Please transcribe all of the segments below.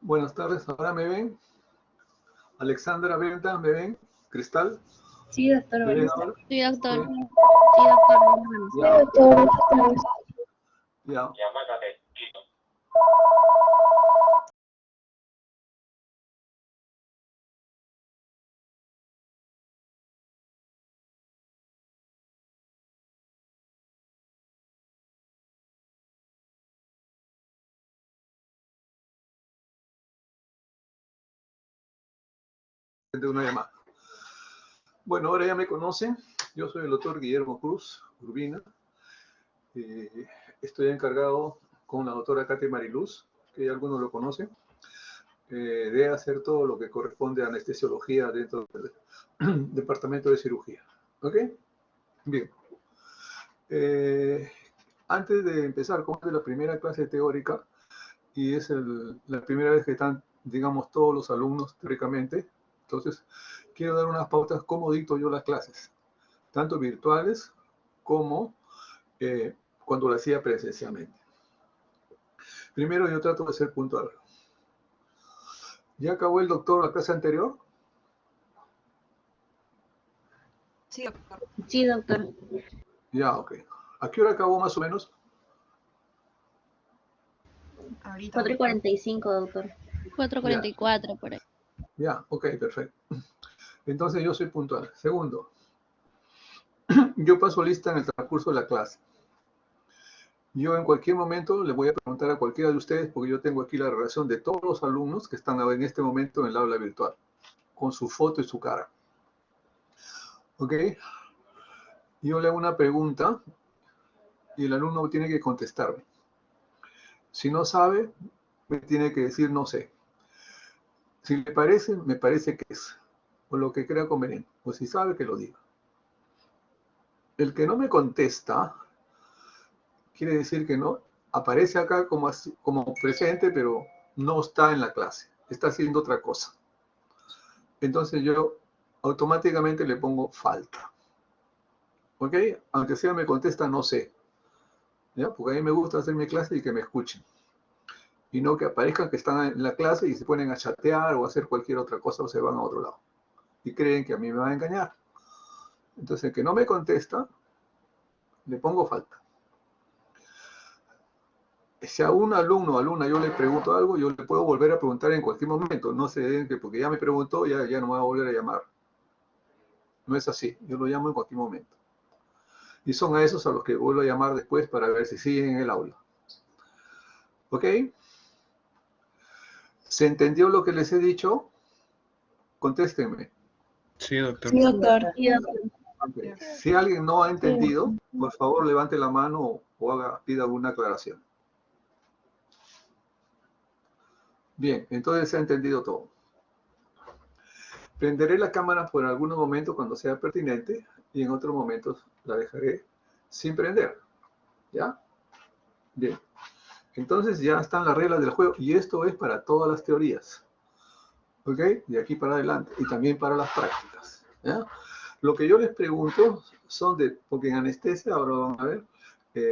Buenas tardes, ¿ahora me ven? Alexandra, Brenda, ¿me ven? Cristal, Sí, doctor. ¿me ven ahora? Sí, doctor. Sí. Sí, doctor. Ya, Doctor, ya. De una llamada. Bueno, ahora ya me conocen. Yo soy el doctor Guillermo Cruz Urbina. Estoy encargado con la doctora Katy Mariluz, que ya algunos lo conocen, de hacer todo lo que corresponde a anestesiología dentro del departamento de cirugía. ¿Ok? Bien. Antes de empezar con la primera clase teórica, y es la primera vez que están, digamos, todos los alumnos teóricamente, entonces quiero dar unas pautas cómo dicto yo las clases, tanto virtuales como cuando lo hacía presencialmente. Primero yo trato de ser puntual. ¿Ya acabó el doctor la clase anterior? sí, doctor. Sí, doctor. Ya, ok. ¿A qué hora acabó más o menos? Ahorita. 4:45, doctor. 4:44 por ahí. Ya, ok, perfecto. Entonces yo soy puntual. Segundo, yo paso lista en el transcurso de la clase. Yo en cualquier momento le voy a preguntar a cualquiera de ustedes, porque yo tengo aquí la relación de todos los alumnos que están en este momento en el aula virtual, con su foto y su cara. ¿Ok? Yo le hago una pregunta y el alumno tiene que contestarme. Si no sabe, me tiene que decir no sé. Si le parece, me parece que es, o lo que crea conveniente. O si sabe, que lo diga. El que no me contesta, quiere decir que no, aparece acá como presente, pero no está en la clase, está haciendo otra cosa. Entonces yo automáticamente le pongo falta. ¿Ok? Aunque sea me contesta no sé. ¿Ya? Porque a mí me gusta hacer mi clase y que me escuchen. Y no que aparezcan que están en la clase y se ponen a chatear o a hacer cualquier otra cosa o se van a otro lado. Y creen que a mí me van a engañar. Entonces el que no me contesta, le pongo falta. Si a un alumno o alumna yo le pregunto algo, yo le puedo volver a preguntar en cualquier momento. No se den que porque ya me preguntó, ya no me va a volver a llamar. No es así. Yo lo llamo en cualquier momento. Y son a esos a los que vuelvo a llamar después para ver si siguen en el aula. ¿Ok? ¿Se entendió lo que les he dicho? Contéstenme. Sí, doctor. Sí, doctor. Sí, doctor. Okay. Si alguien no ha entendido, por favor levante la mano o pida alguna aclaración. Bien, entonces se ha entendido todo. Prenderé la cámara por algunos momentos cuando sea pertinente y en otros momentos la dejaré sin prender. ¿Ya? Bien. Entonces ya están las reglas del juego y esto es para todas las teorías. ¿Ok? De aquí para adelante y también para las prácticas. ¿Ya? Lo que yo les pregunto son porque en anestesia, ahora van a ver,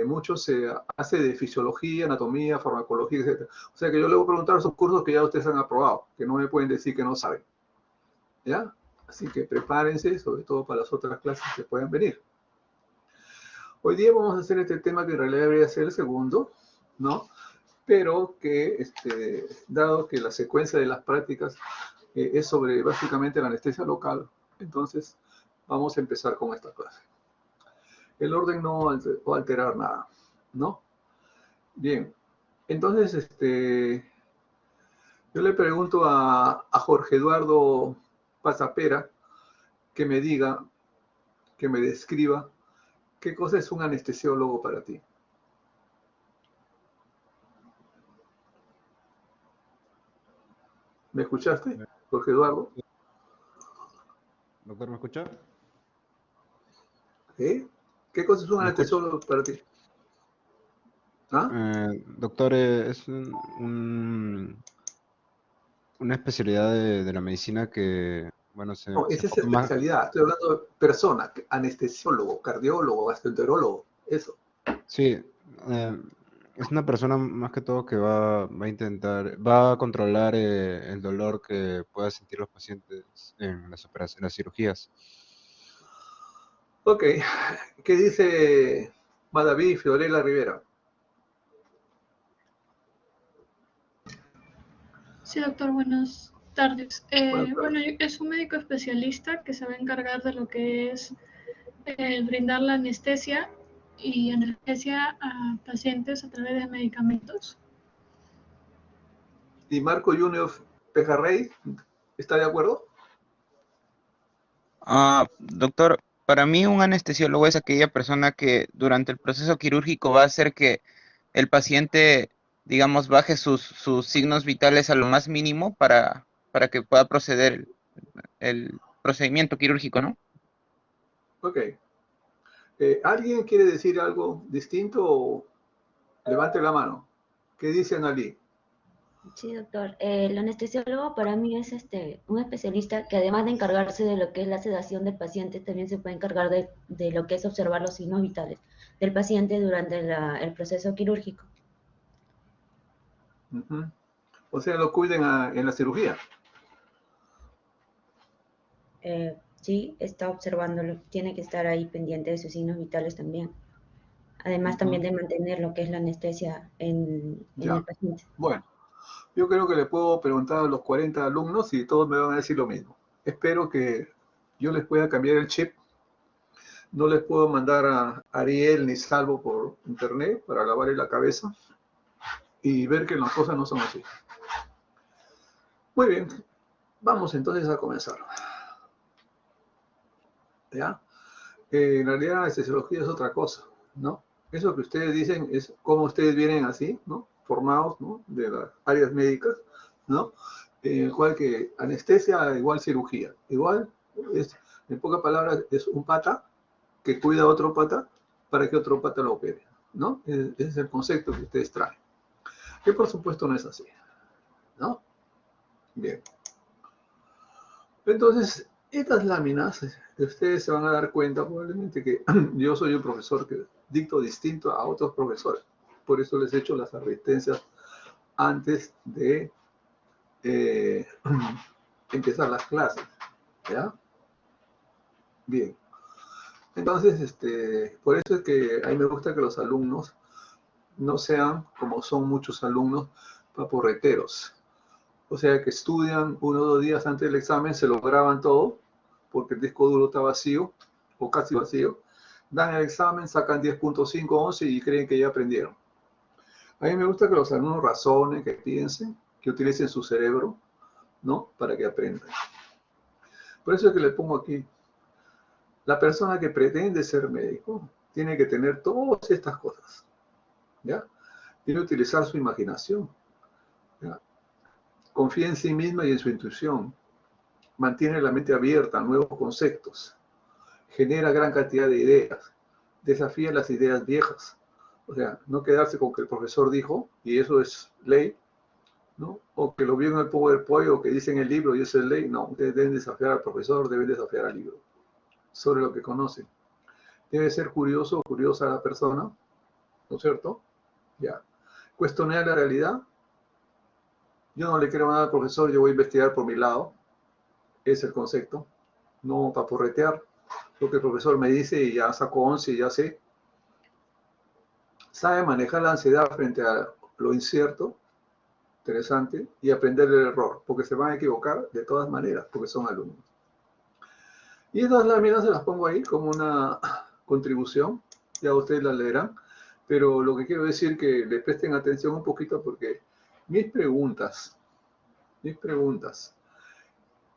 mucho se hace de fisiología, anatomía, farmacología, etc. O sea que yo les voy a preguntar esos cursos que ya ustedes han aprobado, que no me pueden decir que no saben. ¿Ya? Así que prepárense, sobre todo para las otras clases que puedan venir. Hoy día vamos a hacer este tema que en realidad debería ser el segundo, ¿no? Pero que, dado que la secuencia de las prácticas es sobre básicamente la anestesia local, entonces vamos a empezar con esta clase. El orden no va a alterar nada, ¿no? Bien, entonces yo le pregunto a Jorge Eduardo Pasapera que me diga, que me describa qué cosa es un anestesiólogo para ti. ¿Me escuchaste, Jorge Eduardo? Doctor, ¿me escucha? ¿Sí? ¿Qué cosa es un ¿Me escucha? anestesiólogo para ti? ¿Ah? Doctor, es una especialidad de la medicina que, bueno, se No, esa es enfoca más. especialidad. Estoy hablando de persona, anestesiólogo, cardiólogo, gastroenterólogo, eso. Sí, Es una persona más que todo que va a intentar, va a controlar el dolor que puedan sentir los pacientes en las operaciones, en las cirugías. Ok, ¿qué dice Madaví Fiorella Rivera? Sí, doctor, buenas tardes. Buenas tardes. Bueno, es un médico especialista que se va a encargar de lo que es brindar la anestesia y analgesia a pacientes a través de medicamentos. ¿Y Marco Junior Pejarrey está de acuerdo? Doctor, para mí un anestesiólogo es aquella persona que durante el proceso quirúrgico va a hacer que el paciente, digamos, baje sus signos vitales a lo más mínimo para que pueda proceder el procedimiento quirúrgico, ¿no? Ok. ¿Alguien quiere decir algo distinto o levante la mano? ¿Qué dice Analí? Sí, doctor. El anestesiólogo para mí es un especialista que además de encargarse de lo que es la sedación del paciente, también se puede encargar de lo que es observar los signos vitales del paciente durante el proceso quirúrgico. Ujú. O sea, lo cuiden en la cirugía. Sí, está observándolo, tiene que estar ahí pendiente de sus signos vitales también. Además también de mantener lo que es la anestesia en el Ya. paciente. Bueno, yo creo que le puedo preguntar a los 40 alumnos y todos me van a decir lo mismo. Espero que yo les pueda cambiar el chip. No les puedo mandar a Ariel ni Salvo por internet para lavarle la cabeza y ver que las cosas no son así. Muy bien, vamos entonces a comenzar. ¿Ya? En realidad la anestesiología es otra cosa, ¿no? Eso que ustedes dicen es cómo ustedes vienen así, ¿no? Formados, ¿no? De las áreas médicas, ¿no? En el cual que anestesia igual cirugía. Igual, es, en pocas palabras, es un pata que cuida a otro pata para que otro pata lo opere, ¿no? Ese es el concepto que ustedes traen. Que por supuesto no es así, ¿no? Bien. Entonces, estas láminas, ustedes se van a dar cuenta probablemente que yo soy un profesor que dicto distinto a otros profesores. Por eso les he hecho las advertencias antes de eh, empezar las clases. ¿Ya? Bien. Entonces, por eso es que a mí me gusta que los alumnos no sean, como son muchos alumnos, paporreteros. O sea, que estudian 1 o 2 días antes del examen, se lo graban todo, porque el disco duro está vacío, o casi vacío. Dan el examen, sacan 10.5, 11 y creen que ya aprendieron. A mí me gusta que los alumnos razonen, que piensen, que utilicen su cerebro, ¿no? Para que aprendan. Por eso es que le pongo aquí, la persona que pretende ser médico tiene que tener todas estas cosas, ¿ya? Tiene que utilizar su imaginación, ¿ya? Confía en sí misma y en su intuición. Mantiene la mente abierta a nuevos conceptos. Genera gran cantidad de ideas. Desafía las ideas viejas. O sea, no quedarse con que el profesor dijo, y eso es ley, ¿no? O que lo vio en el PowerPoint o que dice en el libro y eso es ley. No, ustedes deben desafiar al profesor, deben desafiar al libro sobre lo que conocen. Debe ser curioso o curiosa la persona, ¿no es cierto? Ya. Cuestionar la realidad. Yo no le quiero nada al profesor, yo voy a investigar por mi lado. Es el concepto. No paporretear lo que el profesor me dice y ya saco 11 y ya sé. Sabe manejar la ansiedad frente a lo incierto, interesante, y aprender del error, porque se van a equivocar de todas maneras, porque son alumnos. Y estas láminas se las pongo ahí como una contribución, ya ustedes las leerán, pero lo que quiero decir es que le presten atención un poquito porque mis preguntas,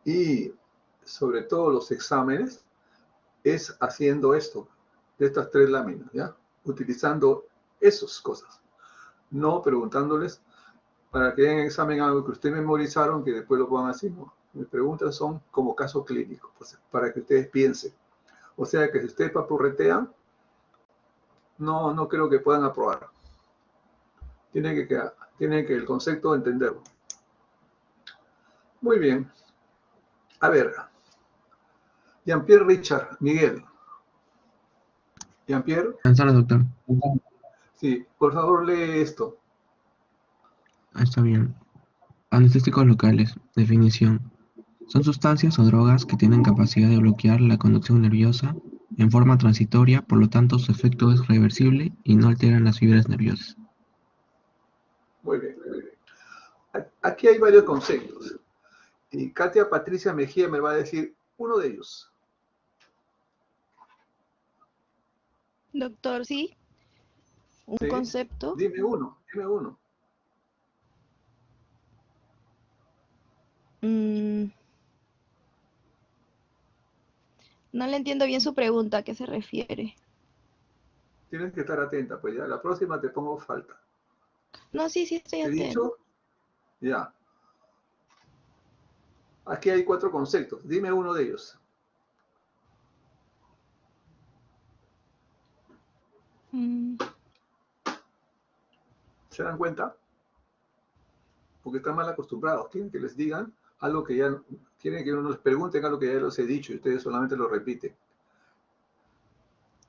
y sobre todo los exámenes, es haciendo esto, de estas 3 láminas, ¿ya? Utilizando esas cosas, no preguntándoles para que en el examen algo que ustedes memorizaron, que después lo puedan hacer, ¿no? Mis preguntas son como caso clínico, pues, para que ustedes piensen. O sea que si ustedes papurretean, no creo que puedan aprobar. Tienen que el concepto entenderlo. Muy bien. A ver, Jean-Pierre Richard, Miguel. Jean-Pierre, Buenas tardes, doctor. Sí, por favor lee esto. Está bien. Anestésicos locales. Definición. Son sustancias o drogas que tienen capacidad de bloquear la conducción nerviosa en forma transitoria, por lo tanto su efecto es reversible y no alteran las fibras nerviosas. Muy bien. Aquí hay varios conceptos. Y Katia Patricia Mejía me va a decir uno de ellos. Doctor, sí, un ¿Sí? concepto. Dime uno, dime uno. No le entiendo bien su pregunta, ¿a qué se refiere? Tienes que estar atenta, pues ya. La próxima te pongo falta. No, sí, sí, estoy ¿Te he atenta. dicho? Ya. Aquí hay 4 conceptos. Dime uno de ellos. Mm, ¿Se dan cuenta? Porque están mal acostumbrados. Quieren que les digan algo que ya... Quieren que uno les pregunten algo que ya les he dicho y ustedes solamente lo repiten.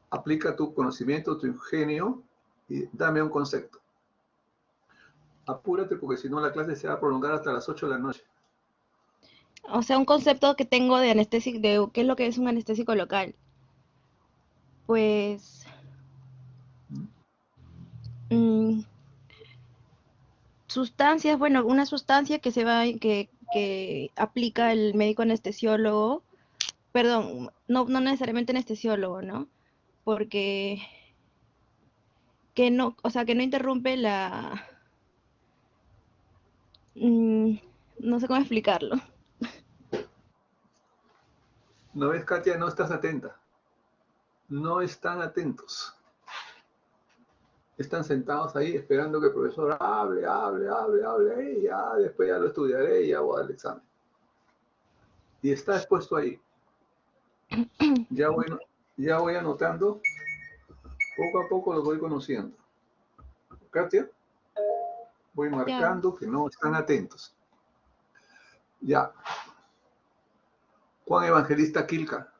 Aplica tu conocimiento, tu ingenio y dame un concepto. Apúrate porque si no la clase se va a prolongar hasta las 8 de la noche. O sea, un concepto que tengo de anestésico, de qué es lo que es un anestésico local. Pues, sustancias, bueno, una sustancia que que aplica el médico anestesiólogo, perdón, no necesariamente anestesiólogo, ¿no? Porque que no, o sea, que no interrumpe la, no sé cómo explicarlo. ¿No ves, Katia? No estás atenta. No están atentos. Están sentados ahí esperando que el profesor hable, y ya después ya lo estudiaré y ya voy al examen. Y está expuesto ahí. Ya voy anotando, poco a poco lo voy conociendo. Katia, voy Ya, marcando que no están atentos. Ya. Juan Evangelista Quilca,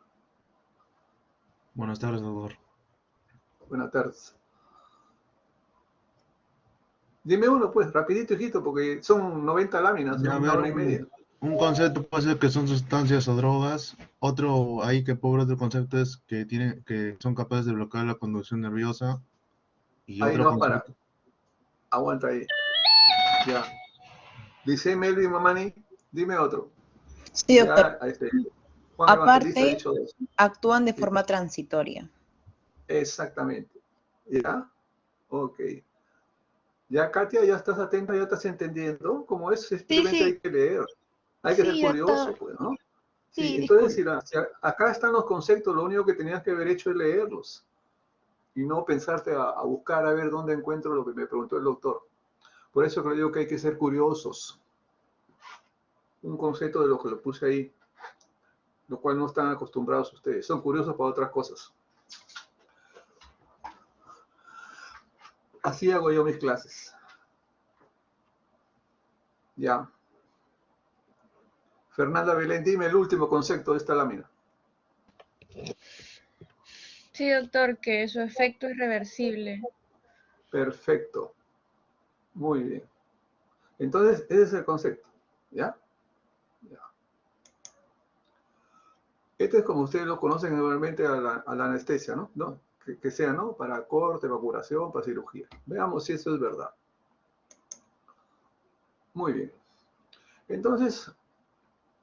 Buenas tardes, doctor. buenas tardes. Dime uno, pues, rapidito, hijito, porque son 90 láminas, Ya, a una ver, hora y media. un concepto puede ser que son sustancias o drogas. Otro ahí que pobre otro concepto es que son capaces de bloquear la conducción nerviosa. Y Ahí otro no, para. concepto, Aguanta ahí. Ya. Dice Melvin Mamani, dime otro. Sí, doctor. Ya, Juan Evangelista ha Aparte, dicho dos. actúan de Sí, forma transitoria. exactamente. ¿Ya? Ok. Ya, Katia, ya estás atenta, ya estás entendiendo. Como es, sí, simplemente hay sí, que leer. Hay que ser sí, curioso, doctor, pues, ¿no? Sí, sí, entonces, disculpe. si acá están los conceptos, lo único que tenías que haber hecho es leerlos y no pensarte a buscar a ver dónde encuentro lo que me preguntó el doctor. Por eso creo yo que hay que ser curiosos. Un concepto de lo que lo puse ahí, lo cual no están acostumbrados ustedes. Son curiosos para otras cosas. Así hago yo mis clases. Ya. Fernanda Belén, dime el último concepto de esta lámina. Sí, doctor, que su efecto es reversible. Perfecto. Muy bien. Entonces, ese es el concepto. ¿Ya? Ya. Este es como ustedes lo conocen normalmente a la anestesia, ¿no? ¿No? Que sea, ¿no? Para corte, para curación, para cirugía. Veamos si eso es verdad. Muy bien. Entonces,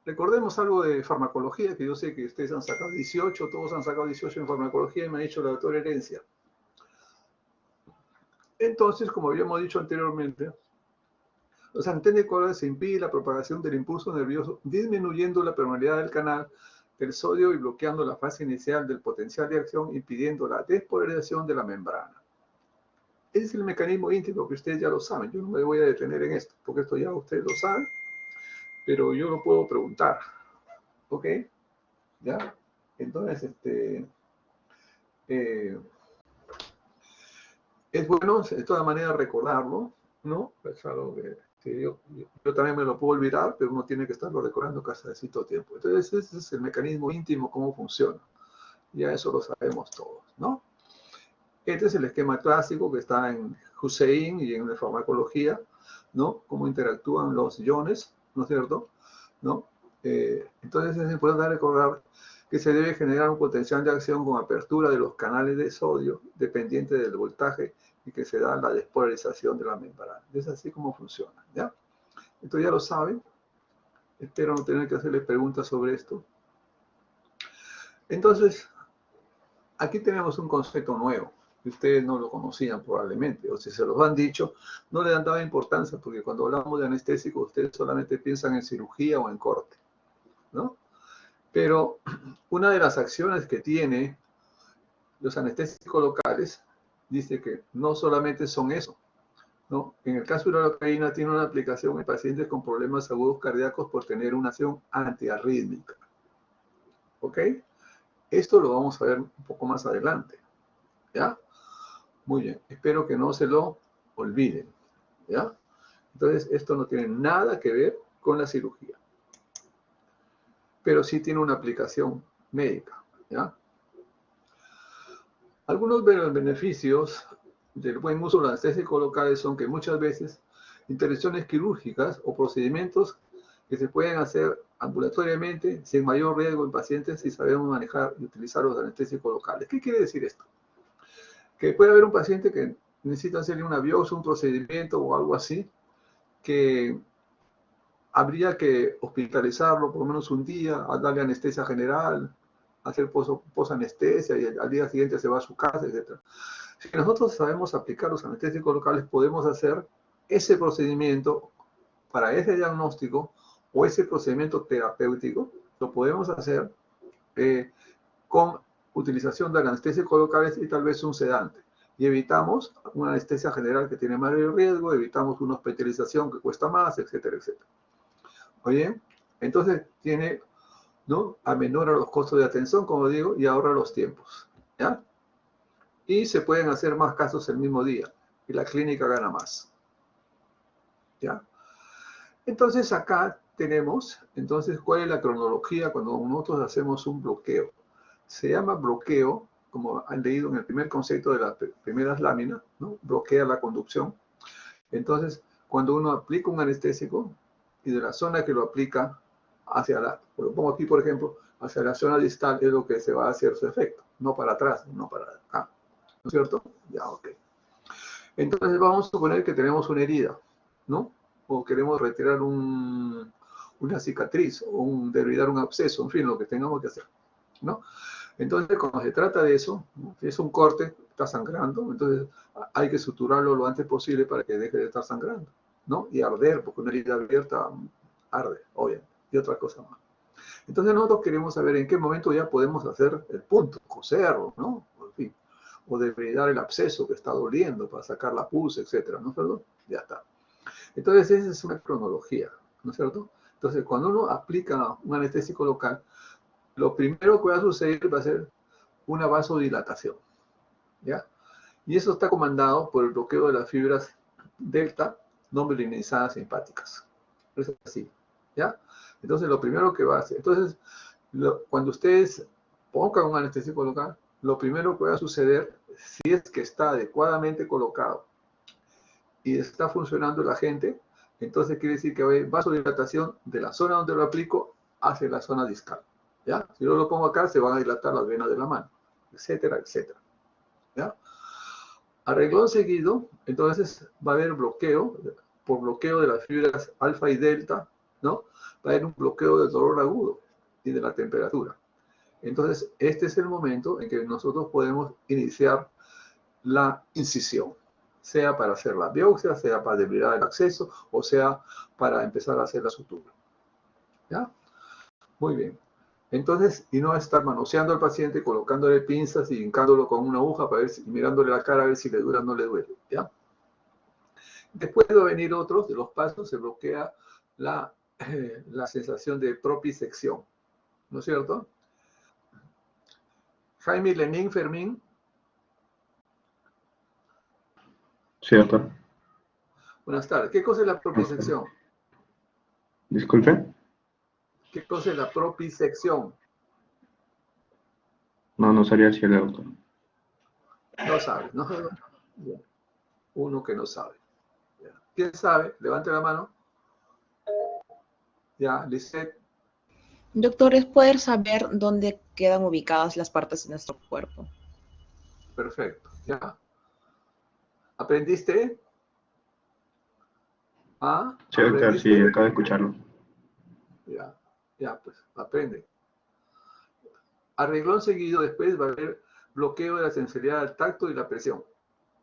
recordemos algo de farmacología, que yo sé que ustedes han sacado 18, todos han sacado 18 en farmacología y me ha dicho la doctora Herencia. Entonces, como habíamos dicho anteriormente, los antianticoagulantes impiden la propagación del impulso nervioso, disminuyendo la permeabilidad del canal del sodio y bloqueando la fase inicial del potencial de acción, impidiendo la despolarización de la membrana. Ese es el mecanismo íntimo que ustedes ya lo saben. Yo no me voy a detener en esto, porque esto ya ustedes lo saben, pero yo lo puedo preguntar. ¿Ok? ¿Ya? Entonces, es bueno de todas maneras recordarlo, ¿no? Es algo que yo también me lo puedo olvidar, pero uno tiene que estarlo recordando casi todo tiempo. Entonces, ese es el mecanismo íntimo, cómo funciona. Ya eso lo sabemos todos, ¿no? Este es el esquema clásico que está en Hussein y en la farmacología, ¿no? Cómo interactúan los iones, ¿no es cierto? ¿No? Entonces es importante recordar que se debe generar un potencial de acción con apertura de los canales de sodio dependiente del voltaje y que se da la despolarización de la membrana. Es así como funciona, ¿ya? Esto ya lo saben. Espero no tener que hacerles preguntas sobre esto. Entonces, aquí tenemos un concepto nuevo, que ustedes no lo conocían probablemente, o si se los han dicho, no le han dado importancia, porque cuando hablamos de anestésico, ustedes solamente piensan en cirugía o en corte, ¿no? Pero una de las acciones que tiene los anestésicos locales, dice que no solamente son eso, ¿no? En el caso de la locaína tiene una aplicación en pacientes con problemas agudos cardíacos por tener una acción antiarrítmica, ¿ok? Esto lo vamos a ver un poco más adelante, ¿ya? Muy bien, espero que no se lo olviden, ¿ya? Entonces, esto no tiene nada que ver con la cirugía, pero sí tiene una aplicación médica, ¿ya? Algunos de los beneficios del buen uso de los anestésicos locales son que muchas veces intervenciones quirúrgicas o procedimientos que se pueden hacer ambulatoriamente sin mayor riesgo en pacientes si sabemos manejar y utilizar los anestésicos locales. ¿Qué quiere decir esto? Que puede haber un paciente que necesita hacerle una biopsia, un procedimiento o algo así, que habría que hospitalizarlo por lo menos un día, a darle anestesia general, hacer posanestesia y al día siguiente se va a su casa, etc. Si nosotros sabemos aplicar los anestésicos locales, podemos hacer ese procedimiento para ese diagnóstico o ese procedimiento terapéutico, lo podemos hacer con utilización de anestésicos locales y tal vez un sedante. Y evitamos una anestesia general que tiene mayor riesgo, evitamos una hospitalización que cuesta más, etcétera, etcétera. Oye, entonces tiene, ¿no?, amenora los costos de atención, como digo, y ahorra los tiempos, ¿ya? Y se pueden hacer más casos el mismo día, y la clínica gana más, ¿ya? Entonces acá tenemos, entonces, ¿cuál es la cronología cuando nosotros hacemos un bloqueo? Se llama bloqueo, como han leído en el primer concepto de las primeras láminas, ¿no? Bloquea la conducción. Entonces, cuando uno aplica un anestésico y de la zona que lo aplica hacia la, lo pongo aquí por ejemplo, hacia la zona distal es lo que se va a hacer su efecto, no para atrás, no para acá, ¿no es cierto? Ya, ok. Entonces vamos a suponer que tenemos una herida, ¿no? O queremos retirar una cicatriz, o derribar un absceso, en fin, lo que tengamos que hacer, ¿no? Entonces, cuando se trata de eso, ¿no?, si es un corte, está sangrando, entonces hay que suturarlo lo antes posible para que deje de estar sangrando, ¿no? Y arder, porque una herida abierta arde, obviamente, y otra cosa más. Entonces nosotros queremos saber en qué momento ya podemos hacer el punto, coserlo, ¿no? En fin, o debridar el absceso que está doliendo para sacar la pus, etcétera, ¿no es cierto? Ya está. Entonces esa es una cronología, ¿no es cierto? Entonces cuando uno aplica un anestésico local, lo primero que va a suceder va a ser una vasodilatación, ¿ya? Y eso está comandado por el bloqueo de las fibras delta no mielinizadas simpáticas. Es así, ¿ya? Entonces, lo primero que va a hacer, entonces, cuando ustedes pongan un anestésico local, lo primero que va a suceder, si es que está adecuadamente colocado y está funcionando el agente, entonces quiere decir que va a haber vasodilatación de la zona donde lo aplico hacia la zona discal, ¿ya? Si yo lo pongo acá, se van a dilatar las venas de la mano, etcétera, etcétera, ¿ya? A renglón seguido, entonces va a haber bloqueo, por bloqueo de las fibras alfa y delta, ¿no? Va a haber un bloqueo del dolor agudo y de la temperatura. Entonces, este es el momento en que nosotros podemos iniciar la incisión, sea para hacer la biopsia, sea para debridar el acceso, o sea para empezar a hacer la sutura, ¿ya? Muy bien. Entonces, y no estar manoseando al paciente, colocándole pinzas y hincándolo con una aguja para ver si, y mirándole la cara a ver si le duele o no le duele, ¿ya? Después de venir otros de los pasos, se bloquea la sensación de propisección, ¿no es cierto? Jaime Lenín Fermín. Sí, doctor. Buenas tardes. ¿Qué cosa es la propisección? Disculpe. ¿Qué cosa es la propisección? No sabría decirle, doctor. No sabe, ¿no? Ya. Uno que no sabe. Ya. ¿Quién sabe? Levante la mano. Ya, Lisette. Doctor, ¿es poder saber dónde quedan ubicadas las partes de nuestro cuerpo? Perfecto. Ya. ¿Aprendiste? ¿Ah? Sí, doctor, sí, ¿Aprendiste? acabo de escucharlo. Ya, ya, pues, aprende. A renglón seguido después va a haber bloqueo de la sensibilidad al tacto y la presión.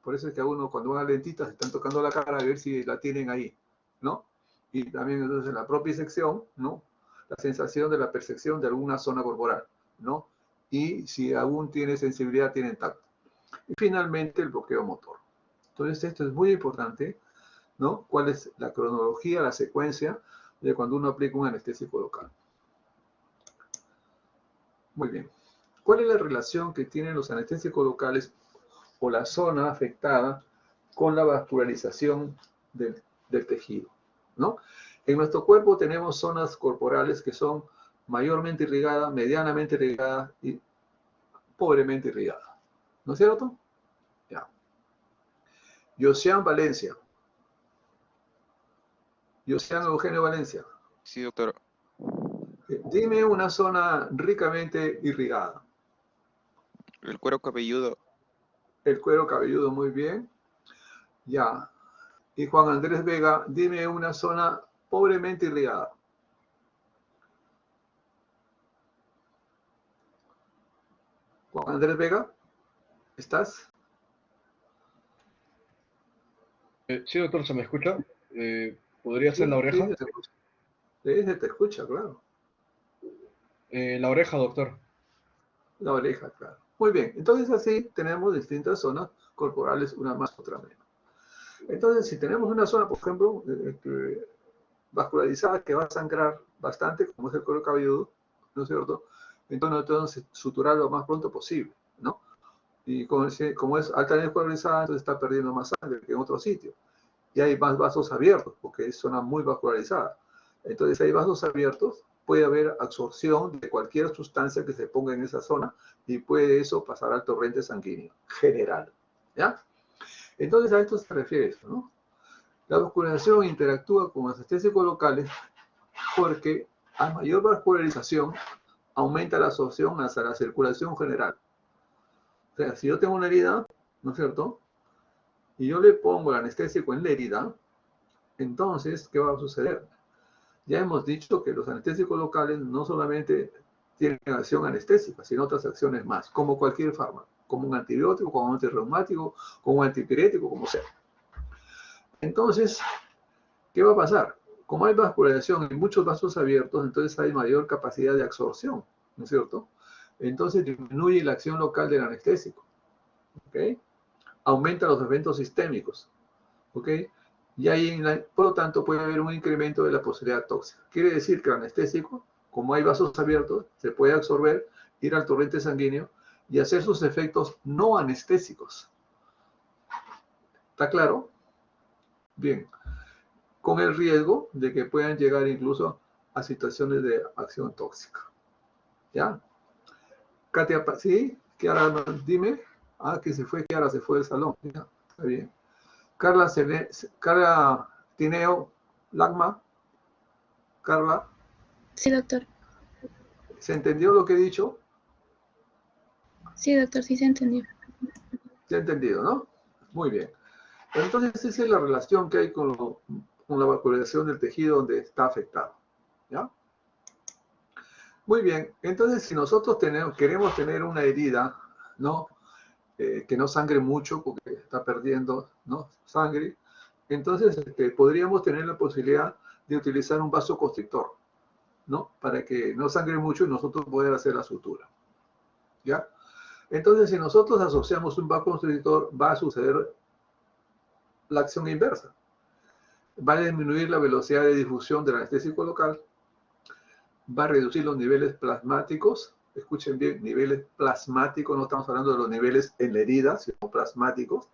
Por eso es que a uno cuando van a lentistas se están tocando la cara a ver si la tienen ahí, ¿no? Y también entonces en la propia sección, ¿no? La sensación de la percepción de alguna zona corporal, ¿no? Y si aún tiene sensibilidad, tiene tacto. Y finalmente el bloqueo motor. Entonces esto es muy importante, ¿no? ¿Cuál es la cronología, la secuencia de cuando uno aplica un anestésico local? Muy bien. ¿Cuál es la relación que tienen los anestésicos locales o la zona afectada con la vascularización del tejido, ¿no? En nuestro cuerpo tenemos zonas corporales que son mayormente irrigadas, medianamente irrigadas y pobremente irrigadas. ¿No es cierto? Ya. Josian Valencia. Josian Eugenio Valencia. Sí, doctor. Dime una zona ricamente irrigada. El cuero cabelludo. El cuero cabelludo, muy bien. Ya. Y Juan Andrés Vega, dime una zona pobremente irrigada. Juan Andrés Vega, ¿estás? Sí, doctor, ¿se me escucha? ¿Podría ser la oreja? Sí, se te escucha, claro. La oreja, doctor. La oreja, claro. Muy bien, entonces así tenemos distintas zonas corporales, una más, otra menos. Entonces, si tenemos una zona, por ejemplo, vascularizada que va a sangrar bastante, como es el cuero cabelludo, ¿no es cierto? Entonces tenemos que suturar lo más pronto posible, ¿no? Y como es altamente vascularizada, entonces está perdiendo más sangre que en otro sitio. Y hay más vasos abiertos, porque es zona muy vascularizada. Entonces hay vasos abiertos, puede haber absorción de cualquier sustancia que se ponga en esa zona y puede eso pasar al torrente sanguíneo general, ¿ya? Entonces a esto se refiere esto, ¿no? La vascularización interactúa con los anestésicos locales porque a mayor vascularización aumenta la absorción hacia la circulación general. O sea, si yo tengo una herida, ¿no es cierto? Y yo le pongo el anestésico en la herida, entonces, ¿qué va a suceder? Ya hemos dicho que los anestésicos locales no solamente tienen acción anestésica, sino otras acciones más, como cualquier fármaco, como un antibiótico, como un antirreumático, como un antipirético, como sea. Entonces, ¿qué va a pasar? Como hay vascularización en muchos vasos abiertos, entonces hay mayor capacidad de absorción, ¿no es cierto? Entonces disminuye la acción local del anestésico, ¿ok? Aumenta los eventos sistémicos, ¿ok? Y ahí, por lo tanto, puede haber un incremento de la posibilidad tóxica. Quiere decir que el anestésico, como hay vasos abiertos, se puede absorber, ir al torrente sanguíneo y hacer sus efectos no anestésicos. ¿Está claro? Bien. Con el riesgo de que puedan llegar incluso a situaciones de acción tóxica. ¿Ya? Katia, ¿sí? Kiara, dime. Ah, que se fue, Kiara se fue del salón. Ya, está bien. Carla Tineo Lagma. Carla. Sí, doctor. ¿Se entendió lo que he dicho? Sí, doctor, sí se entendió. Se ha entendido, ¿no? Muy bien. Entonces, esa es la relación que hay con la vascularización del tejido donde está afectado. ¿Ya? Muy bien. Entonces, si nosotros queremos tener una herida, ¿no? Que no sangre mucho porque está perdiendo, ¿no? Sangre, entonces podríamos tener la posibilidad de utilizar un vasoconstrictor, ¿no? Para que no sangre mucho y nosotros poder hacer la sutura. ¿Ya? Entonces, si nosotros asociamos un vasoconstrictor, va a suceder la acción inversa. Va a disminuir la velocidad de difusión del anestésico local, va a reducir los niveles plasmáticos. Escuchen bien, niveles plasmáticos, no estamos hablando de los niveles en la herida, sino plasmáticos,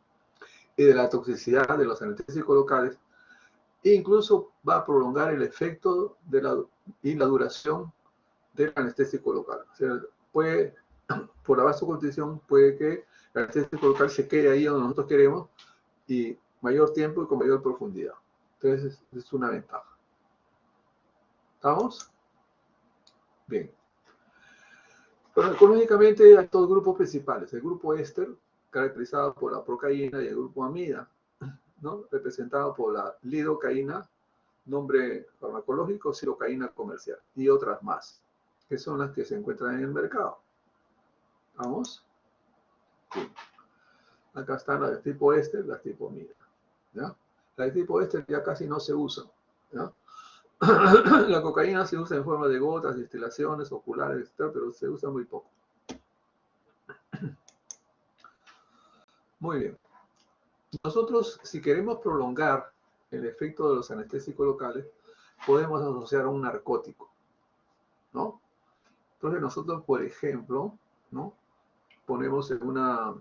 y de la toxicidad de los anestésicos locales. E incluso va a prolongar el efecto y la duración del anestésico local. O sea, puede por la vasoconstricción puede que el anestésico local se quede ahí donde nosotros queremos y mayor tiempo y con mayor profundidad. Entonces es una ventaja. ¿Estamos? Bien. Farmacológicamente hay dos grupos principales. El grupo éster, caracterizado por la procaína, y el grupo amida, ¿no? Representado por la lidocaína, nombre farmacológico, silocaína comercial, y otras más, que son las que se encuentran en el mercado. ¿Vamos? Bien. Acá están las de tipo éster, las de tipo amida. ¿Ya? Las de tipo éster ya casi no se usan. ¿Ya? La cocaína se usa en forma de gotas, destilaciones, oculares, etc., pero se usa muy poco. Muy bien. Nosotros, si queremos prolongar el efecto de los anestésicos locales, podemos asociar a un narcótico, ¿no? Entonces nosotros, por ejemplo, ¿no? Ponemos en una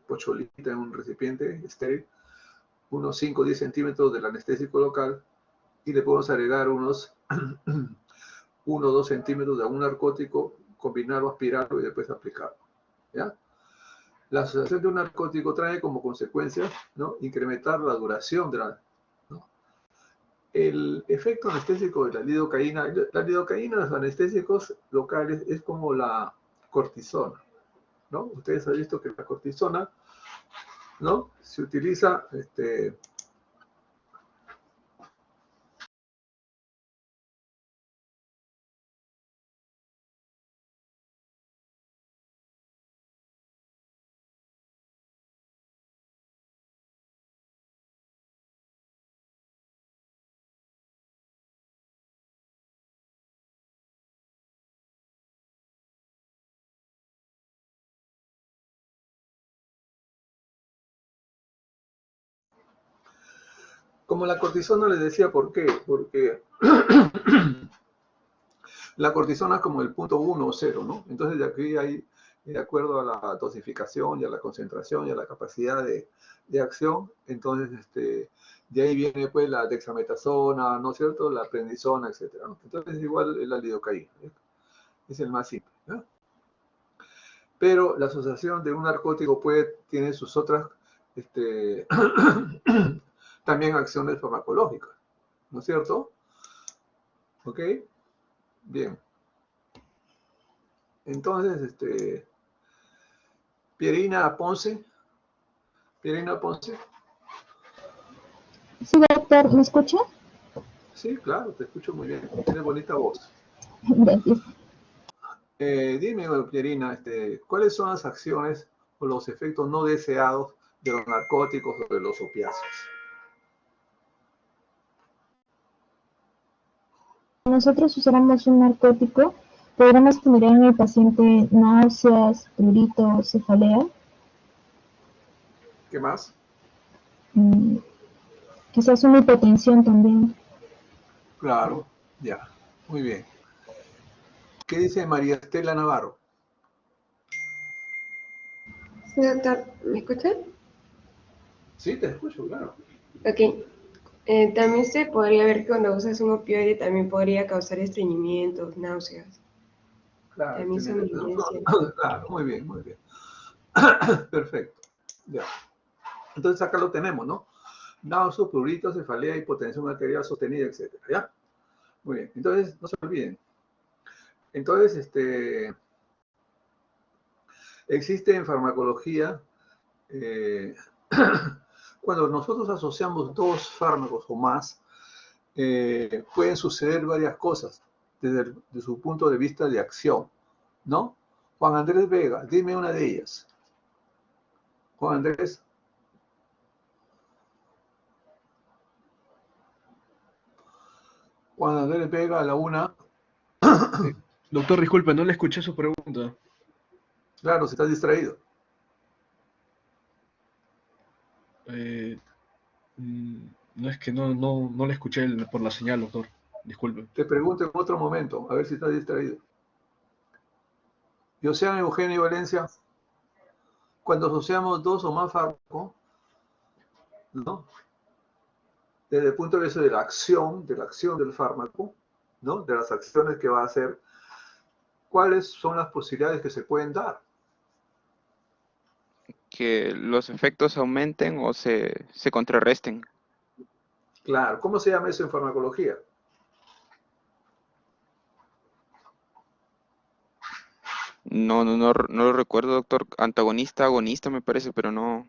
pocholita, en un recipiente estéril, unos 5 o 10 centímetros del anestésico local y le podemos agregar unos 1 o 2 centímetros de algún narcótico, combinarlo, aspirarlo y después aplicarlo. ¿Ya? La asociación de un narcótico trae como consecuencia, ¿no? Incrementar la duración de la... ¿no? El efecto anestésico de la lidocaína en los anestésicos locales es como la cortisona, ¿no? Ustedes han visto que la cortisona, ¿no? Se utiliza como la cortisona. Les decía por qué. Porque la cortisona es como el punto 1 o 0, ¿no? Entonces de aquí hay, de acuerdo a la dosificación y a la concentración y a la capacidad de acción, entonces de ahí viene pues la dexametasona, ¿no es cierto? La prednisona, etcétera, ¿no? Entonces igual la lidocaína, ¿eh? Es el más simple, ¿no? Pero la asociación de un narcótico tiene sus otras también acciones farmacológicas, ¿no es cierto? ¿Ok? Bien. Entonces, Pierina Ponce. Pierina Ponce. Sí, doctor, ¿me escucha? Sí, claro, te escucho muy bien. Tienes bonita voz. Gracias. Dime, Pierina, ¿cuáles son las acciones o los efectos no deseados de los narcóticos o de los opiáceos? Nosotros usáramos un narcótico, podremos generar en el paciente náuseas, prurito, cefalea. ¿Qué más? Quizás una hipotensión también. Claro, ya, muy bien. ¿Qué dice María Estela Navarro? Sí, doctor, ¿me escucha? Sí, te escucho, claro. Ok. También se podría ver que cuando usas un opioide también podría causar estreñimientos, náuseas. Claro, También son evidencias. claro, muy bien, muy bien. Perfecto. Ya. Entonces acá lo tenemos, ¿no? Náuseas, prurito, cefalea, hipotensión arterial sostenida, etcétera, ¿ya? Muy bien. Entonces, no se olviden. Entonces, existe en farmacología, cuando nosotros asociamos dos fármacos o más, pueden suceder varias cosas desde su punto de vista de acción, ¿no? Juan Andrés Vega, dime una de ellas. Juan Andrés. Juan Andrés Vega a la una. Doctor, disculpe, no le escuché su pregunta. Claro, si estás distraído. No es que no le escuché por la señal, doctor. Disculpe. Te pregunto en otro momento, a ver si estás distraído. José Eugenio Valencia, cuando asociamos dos o más fármacos, ¿no? Desde el punto de vista de la acción del fármaco, ¿no? De las acciones que va a hacer, ¿cuáles son las posibilidades que se pueden dar? Que los efectos aumenten o se contrarresten. Claro, ¿cómo se llama eso en farmacología? No lo recuerdo, doctor. Antagonista, agonista me parece, pero no.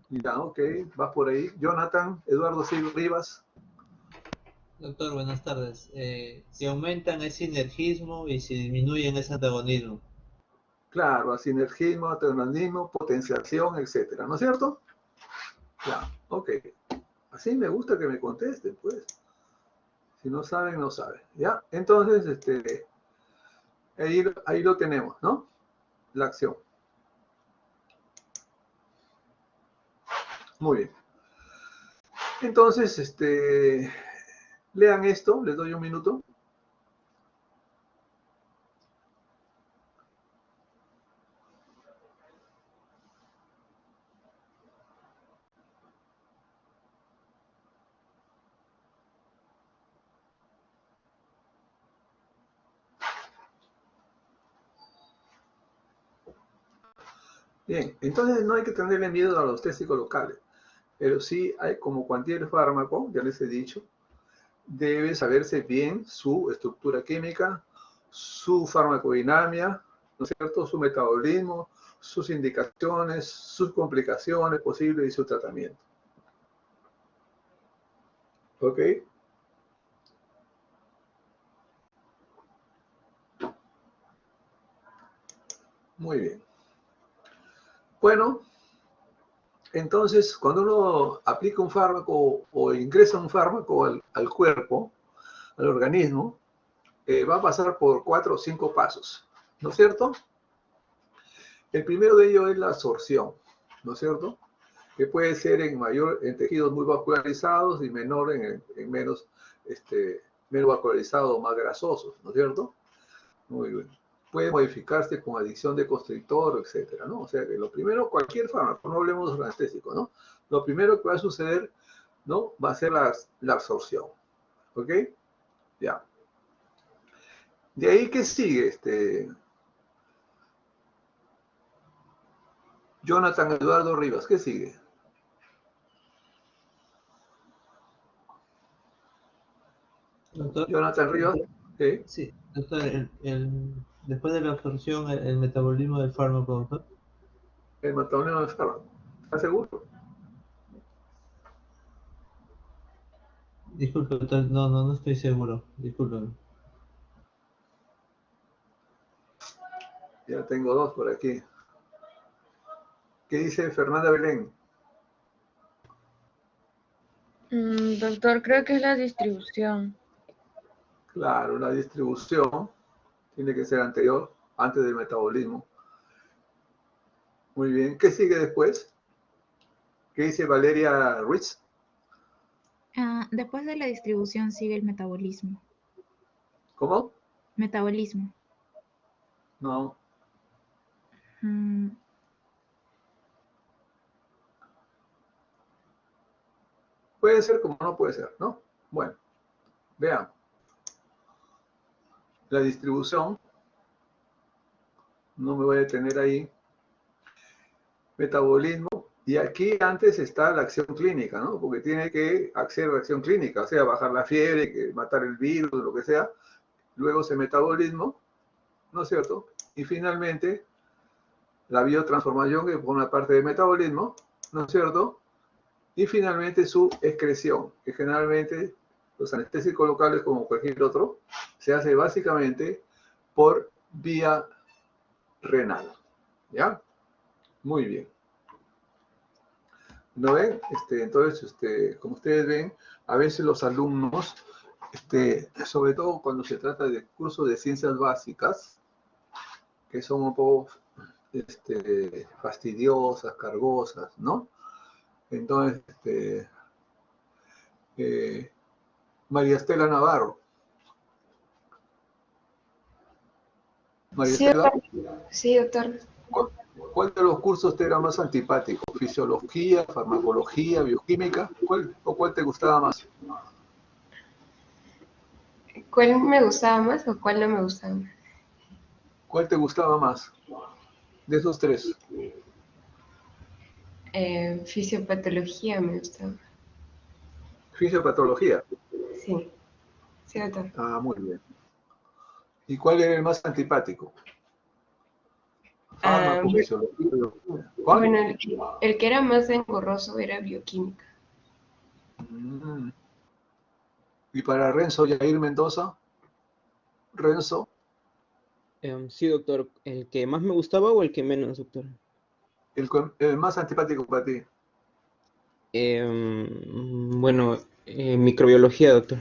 Ya, ok, va por ahí. Jonathan, Eduardo Silva Rivas. Doctor, buenas tardes. Si aumentan es sinergismo y si disminuyen es antagonismo. Claro, a sinergismo, antagonismo, potenciación, etcétera, ¿no es cierto? Ya, ok. Así me gusta que me contesten, pues. Si no saben, no saben. ¿Ya? Entonces, ahí lo tenemos, ¿no? La acción. Muy bien. Entonces, lean esto, les doy un minuto. Bien, entonces no hay que tenerle miedo a los test psicolocales, pero sí hay como cualquier fármaco, ya les he dicho, debe saberse bien su estructura química, su farmacodinamia, ¿no es cierto?, su metabolismo, sus indicaciones, sus complicaciones posibles y su tratamiento. ¿Ok? Muy bien. Bueno, entonces, cuando uno aplica un fármaco o ingresa un fármaco al cuerpo, al organismo, va a pasar por 4 o 5 pasos, ¿no es cierto? El primero de ellos es la absorción, ¿no es cierto? Que puede ser en tejidos muy vascularizados y menor en menos vascularizados, más grasosos, ¿no es cierto? Muy bien. Puede modificarse con adición de constrictor, etcétera, ¿no? O sea que lo primero, cualquier fármaco, no hablemos de anestésico, ¿no? Lo primero que va a suceder, ¿no? Va a ser la absorción, ¿ok? Ya. De ahí, ¿qué sigue? Jonathan Eduardo Rivas, ¿qué sigue? Doctor. Jonathan Rivas, ¿sí? Sí, doctor, después de la absorción, el metabolismo del fármaco, doctor. El metabolismo del fármaco, ¿estás seguro? Disculpe, doctor, no estoy seguro, disculpe. Ya tengo dos por aquí. ¿Qué dice Fernanda Belén? Doctor, creo que es la distribución. Claro, la distribución tiene que ser anterior, antes del metabolismo. Muy bien. ¿Qué sigue después? ¿Qué dice Valeria Ruiz? Después de la distribución sigue el metabolismo. ¿Cómo? Metabolismo. No. Puede ser como no puede ser, ¿no? Bueno, vean. La distribución, no me voy a detener ahí. Metabolismo, y aquí antes está la acción clínica, ¿no? Porque tiene que acceder a la acción clínica, o sea, bajar la fiebre, matar el virus, lo que sea. Luego ese metabolismo, ¿no es cierto? Y finalmente, la biotransformación, que forma parte del metabolismo, ¿no es cierto? Y finalmente su excreción, que generalmente los anestésicos locales, como cualquier otro, se hace básicamente por vía renal. ¿Ya? Muy bien. ¿No ven? Entonces, como ustedes ven, a veces los alumnos, sobre todo cuando se trata de cursos de ciencias básicas, que son un poco fastidiosas, cargosas, ¿no? Entonces, María Estela Navarro. María Estela. Sí, doctor. ¿Cuál de los cursos te era más antipático? ¿Fisiología, farmacología, bioquímica? ¿Cuál te gustaba más? ¿Cuál me gustaba más o cuál no me gustaba más? ¿Cuál te gustaba más de esos tres? Fisiopatología me gustaba. Fisiopatología. Sí, sí, doctor. Ah, muy bien. ¿Y cuál era el más antipático? Fármaco, Bueno, fisiología. ¿Cuál? bueno, el que era más engorroso era bioquímica. Mm. ¿Y para Renzo Yair Mendoza? Renzo, Sí, doctor. ¿El que más me gustaba o el que menos, doctor? el más antipático para ti. Bueno, microbiología, doctor.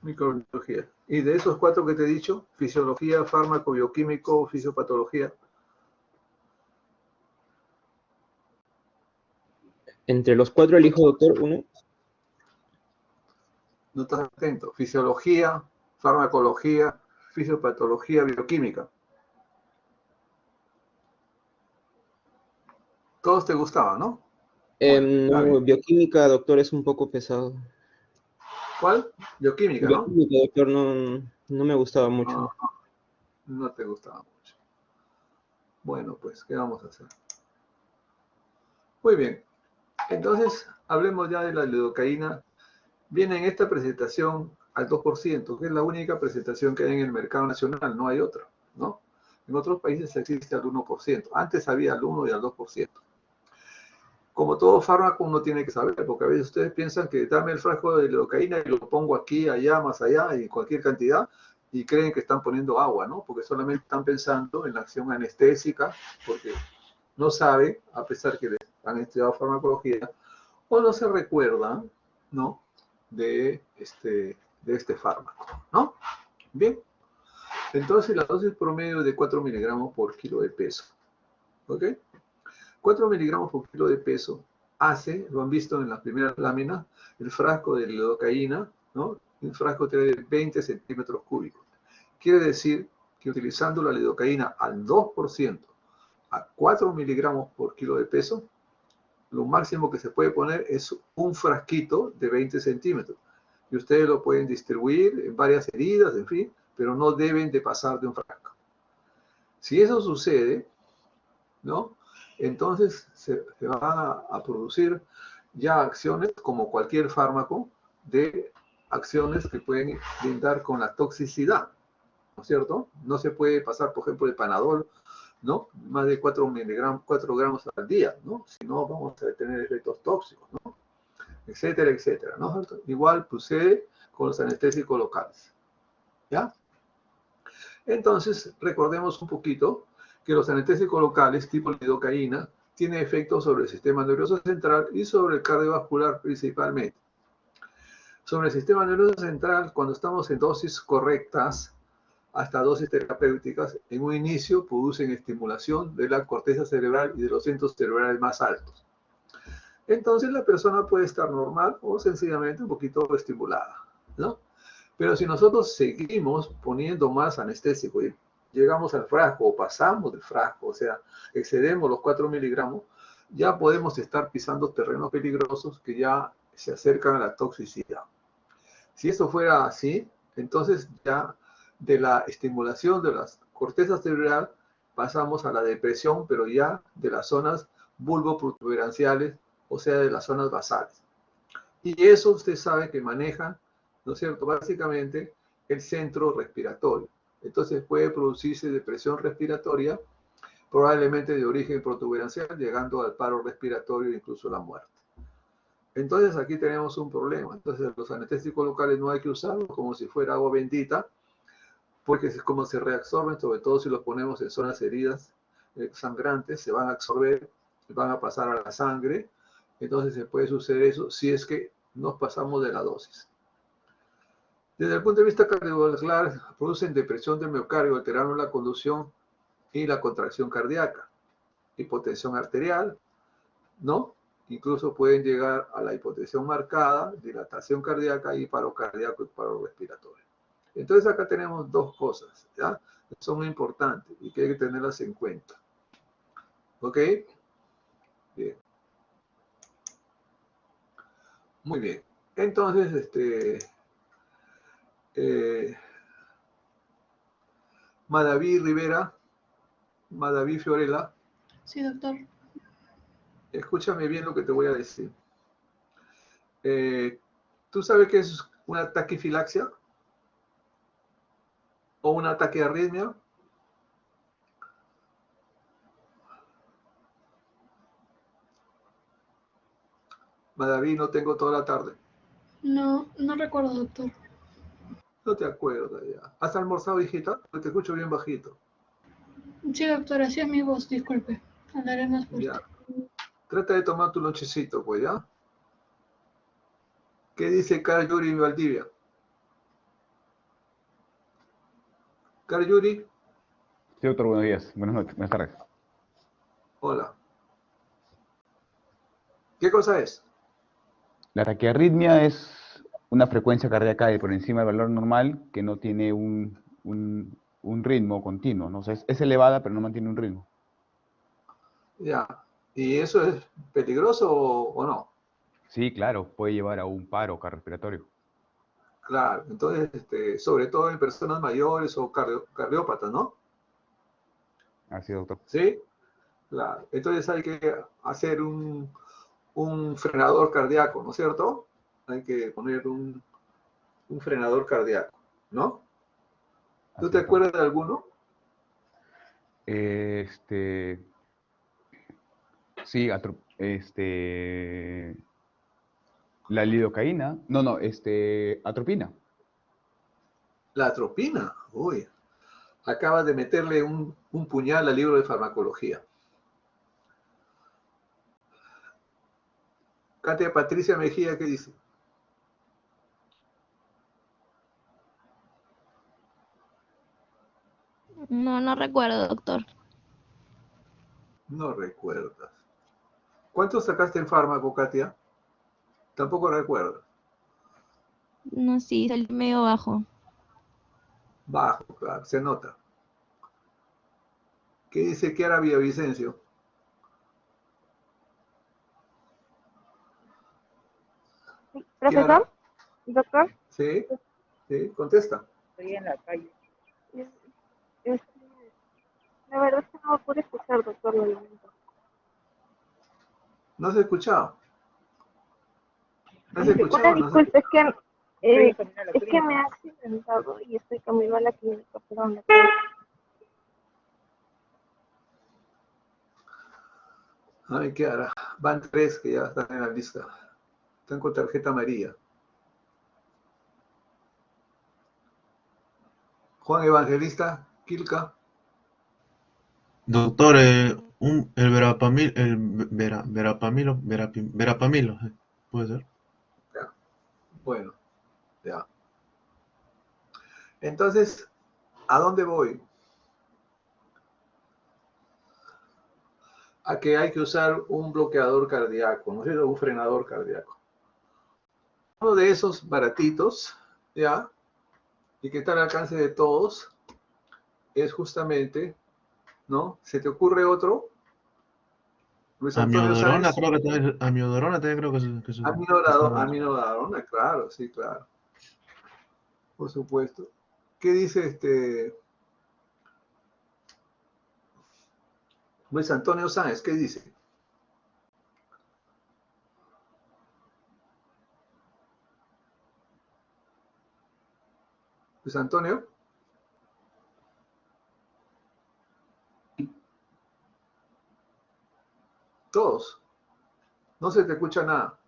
Microbiología. Y de esos cuatro que te he dicho, fisiología, fármaco, bioquímico, fisiopatología, Entre los cuatro elijo, doctor, uno. no estás atento. Fisiología, farmacología, fisiopatología, bioquímica. Todos te gustaban, ¿no? Está No, bien. bioquímica, doctor, es un poco pesado. ¿Cuál? Bioquímica, ¿no? Bioquímica, doctor, no me gustaba mucho. Ah, no te gustaba mucho. Bueno, pues, ¿qué vamos a hacer? Muy bien. Entonces, hablemos ya de la lidocaína. Viene en esta presentación al 2%, que es la única presentación que hay en el mercado nacional, no hay otra, ¿no? En otros países existe al 1%. Antes había al 1 y al 2%. Como todo fármaco, uno tiene que saber, porque a veces ustedes piensan que dame el frasco de lidocaína y lo pongo aquí, allá, más allá, y cualquier cantidad, y creen que están poniendo agua, ¿no? Porque solamente están pensando en la acción anestésica, porque no sabe, a pesar que han estudiado farmacología, o no se recuerdan, ¿no? De este fármaco, ¿no? Bien. Entonces la dosis promedio es de 4 miligramos por kilo de peso, ¿ok? 4 miligramos por kilo de peso hace, lo han visto en las primeras láminas, el frasco de lidocaína, ¿no? Un frasco tiene 20 centímetros cúbicos. Quiere decir que utilizando la lidocaína al 2% a 4 miligramos por kilo de peso, lo máximo que se puede poner es un frasquito de 20 centímetros. Y ustedes lo pueden distribuir en varias heridas, en fin, pero no deben de pasar de un frasco. Si eso sucede, ¿no? Entonces se van a producir ya acciones, como cualquier fármaco, de acciones que pueden brindar con la toxicidad, ¿no es cierto? No se puede pasar, por ejemplo, de Panadol, ¿no? Más de 4 gramos al día, ¿no? Si no, vamos a tener efectos tóxicos, ¿no? Etcétera, etcétera, ¿no? Igual sucede con los anestésicos locales, ¿ya? Entonces, recordemos un poquito que los anestésicos locales, tipo lidocaína, tienen efectos sobre el sistema nervioso central y sobre el cardiovascular principalmente. Sobre el sistema nervioso central, cuando estamos en dosis correctas, hasta dosis terapéuticas, en un inicio producen estimulación de la corteza cerebral y de los centros cerebrales más altos. Entonces la persona puede estar normal o sencillamente un poquito estimulada, ¿no? Pero si nosotros seguimos poniendo más anestésico y llegamos al frasco o pasamos del frasco, o sea, excedemos los 4 miligramos, ya podemos estar pisando terrenos peligrosos que ya se acercan a la toxicidad. Si eso fuera así, entonces ya de la estimulación de la corteza cerebral pasamos a la depresión, pero ya de las zonas bulboprotuberanciales, o sea, de las zonas basales. Y eso usted sabe que maneja, ¿no es cierto?, básicamente el centro respiratorio. Entonces puede producirse depresión respiratoria, probablemente de origen protuberancial, llegando al paro respiratorio e incluso la muerte. Entonces aquí tenemos un problema. Entonces los anestésicos locales no hay que usarlos como si fuera agua bendita, porque es como se reabsorben, sobre todo si los ponemos en zonas heridas sangrantes, se van a absorber, van a pasar a la sangre. Entonces se puede suceder eso si es que nos pasamos de la dosis. Desde el punto de vista cardiovascular, producen depresión del miocardio, alterando la conducción y la contracción cardíaca, hipotensión arterial, ¿no? Incluso pueden llegar a la hipotensión marcada, dilatación cardíaca y paro cardíaco y paro respiratorio. Entonces acá tenemos dos cosas, ¿ya? Son muy importantes y que hay que tenerlas en cuenta. ¿Ok? Bien. Muy bien. Entonces, Madaví Rivera, Madaví Fiorella, Sí, doctor. escúchame bien lo que te voy a decir. ¿Tú sabes qué es una taquifilaxia? ¿O un ataque de arritmia? Madaví, no tengo toda la tarde. No, no recuerdo, doctor. No te acuerdas ya. ¿Has almorzado, hijita? Porque te escucho bien bajito. Sí, doctor, así es mi voz, disculpe. Hablaré más fuerte. Ya. Trata de tomar tu lonchecito, pues, ¿ya? ¿Qué dice Carl Yuri Valdivia? Carl Yuri, Sí, doctor, buenos días. Buenas noches, buenas tardes. hola. ¿Qué cosa es? La taquiarritmia es una frecuencia cardíaca de por encima del valor normal que no tiene un ritmo continuo, ¿no? O sea, es elevada, pero no mantiene un ritmo. Ya. ¿Y eso es peligroso o no? Sí, claro, puede llevar a un paro cardiorrespiratorio. Claro. Entonces, sobre todo en personas mayores o cardiópatas, ¿no? Así, doctor. ¿Sí? Claro. Entonces hay que hacer un frenador cardíaco, ¿no es cierto? Hay que poner un frenador cardíaco, ¿no? ¿Tú Así te es, doctor. acuerdas de alguno? Sí, la lidocaína, atropina. La atropina. Uy, acabas de meterle un puñal al libro de farmacología. Katia Patricia Mejía, ¿qué dice? No, no recuerdo, doctor. No recuerdas. ¿Cuánto sacaste en fármaco, Katia? Tampoco recuerdo. No, sí, salí medio bajo. Bajo, claro, se nota. ¿Qué dice Kiara Villavicencio? Profesor, doctor, Sí, sí, contesta. estoy en la calle. La verdad es que no pude escuchar, doctor, lo lamento. ¿No has escuchado? ¿No has escuchado? Una ¿No has escuchado? disculpa, es que me he accidentado y estoy camino a la clínica, pero no. Ay, Kiara, van 3 que ya están en la lista. Están con tarjeta amarilla. Juan Evangelista, Quilca. Doctor, el verapamilo, ¿puede ser? Ya. Bueno, ya. Entonces, ¿a dónde voy? A que hay que usar un bloqueador cardíaco, ¿no es cierto? Un frenador cardíaco. Uno de esos baratitos, ¿ya? Y que está al alcance de todos, es justamente, ¿no? ¿Se te ocurre otro? Luis Antonio Amiodorona, Sáenz. creo que también, amiodorona también creo que es Aminodorona, claro, sí, claro. Por supuesto. ¿Qué dice Luis Antonio Sáenz? ¿Qué dice? Luis Antonio. Todos. No se te escucha nada.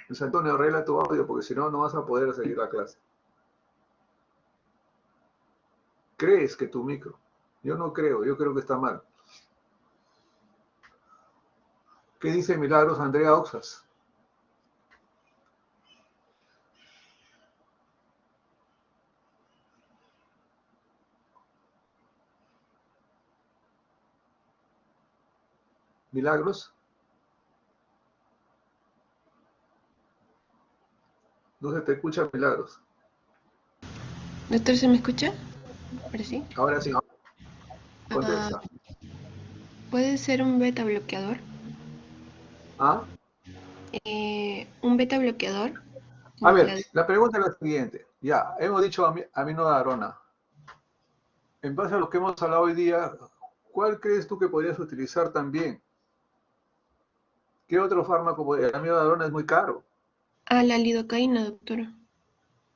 Luis Antonio, arregla tu audio porque si no, no vas a poder seguir la clase. ¿Crees que tu micro? Yo no creo, yo creo que está mal. ¿Qué dice Milagros Andrea Oxas? Milagros. No se te escucha, Milagros. Doctor, ¿se me escucha? Ahora sí. Ahora sí. Contesta. ¿Puede ser un beta bloqueador? ¿Ah? Un beta bloqueador. A ver, la pregunta es la siguiente. Ya, hemos dicho aminodarona. En base a lo que hemos hablado hoy día, ¿cuál crees tú que podrías utilizar también? ¿Qué otro fármaco? El aminodarona es muy caro. La lidocaína, doctora.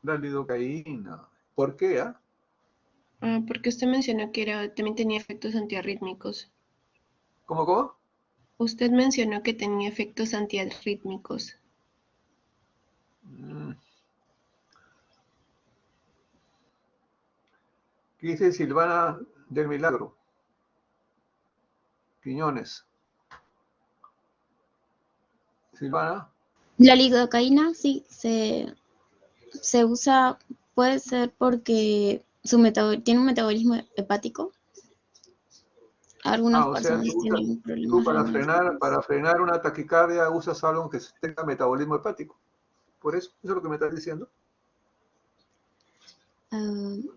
La lidocaína. ¿Por qué? Porque usted mencionó que también tenía efectos antiarrítmicos. ¿Cómo? Usted mencionó que tenía efectos antiarrítmicos. ¿Qué dice Silvana del Milagro? Quiñones. Silvana. La lidocaína sí se usa, puede ser porque tiene un metabolismo hepático. Algunas personas tienen problemas. Tú para frenar una taquicardia usas algo que tenga metabolismo hepático. ¿Por eso? ¿Eso es lo que me estás diciendo?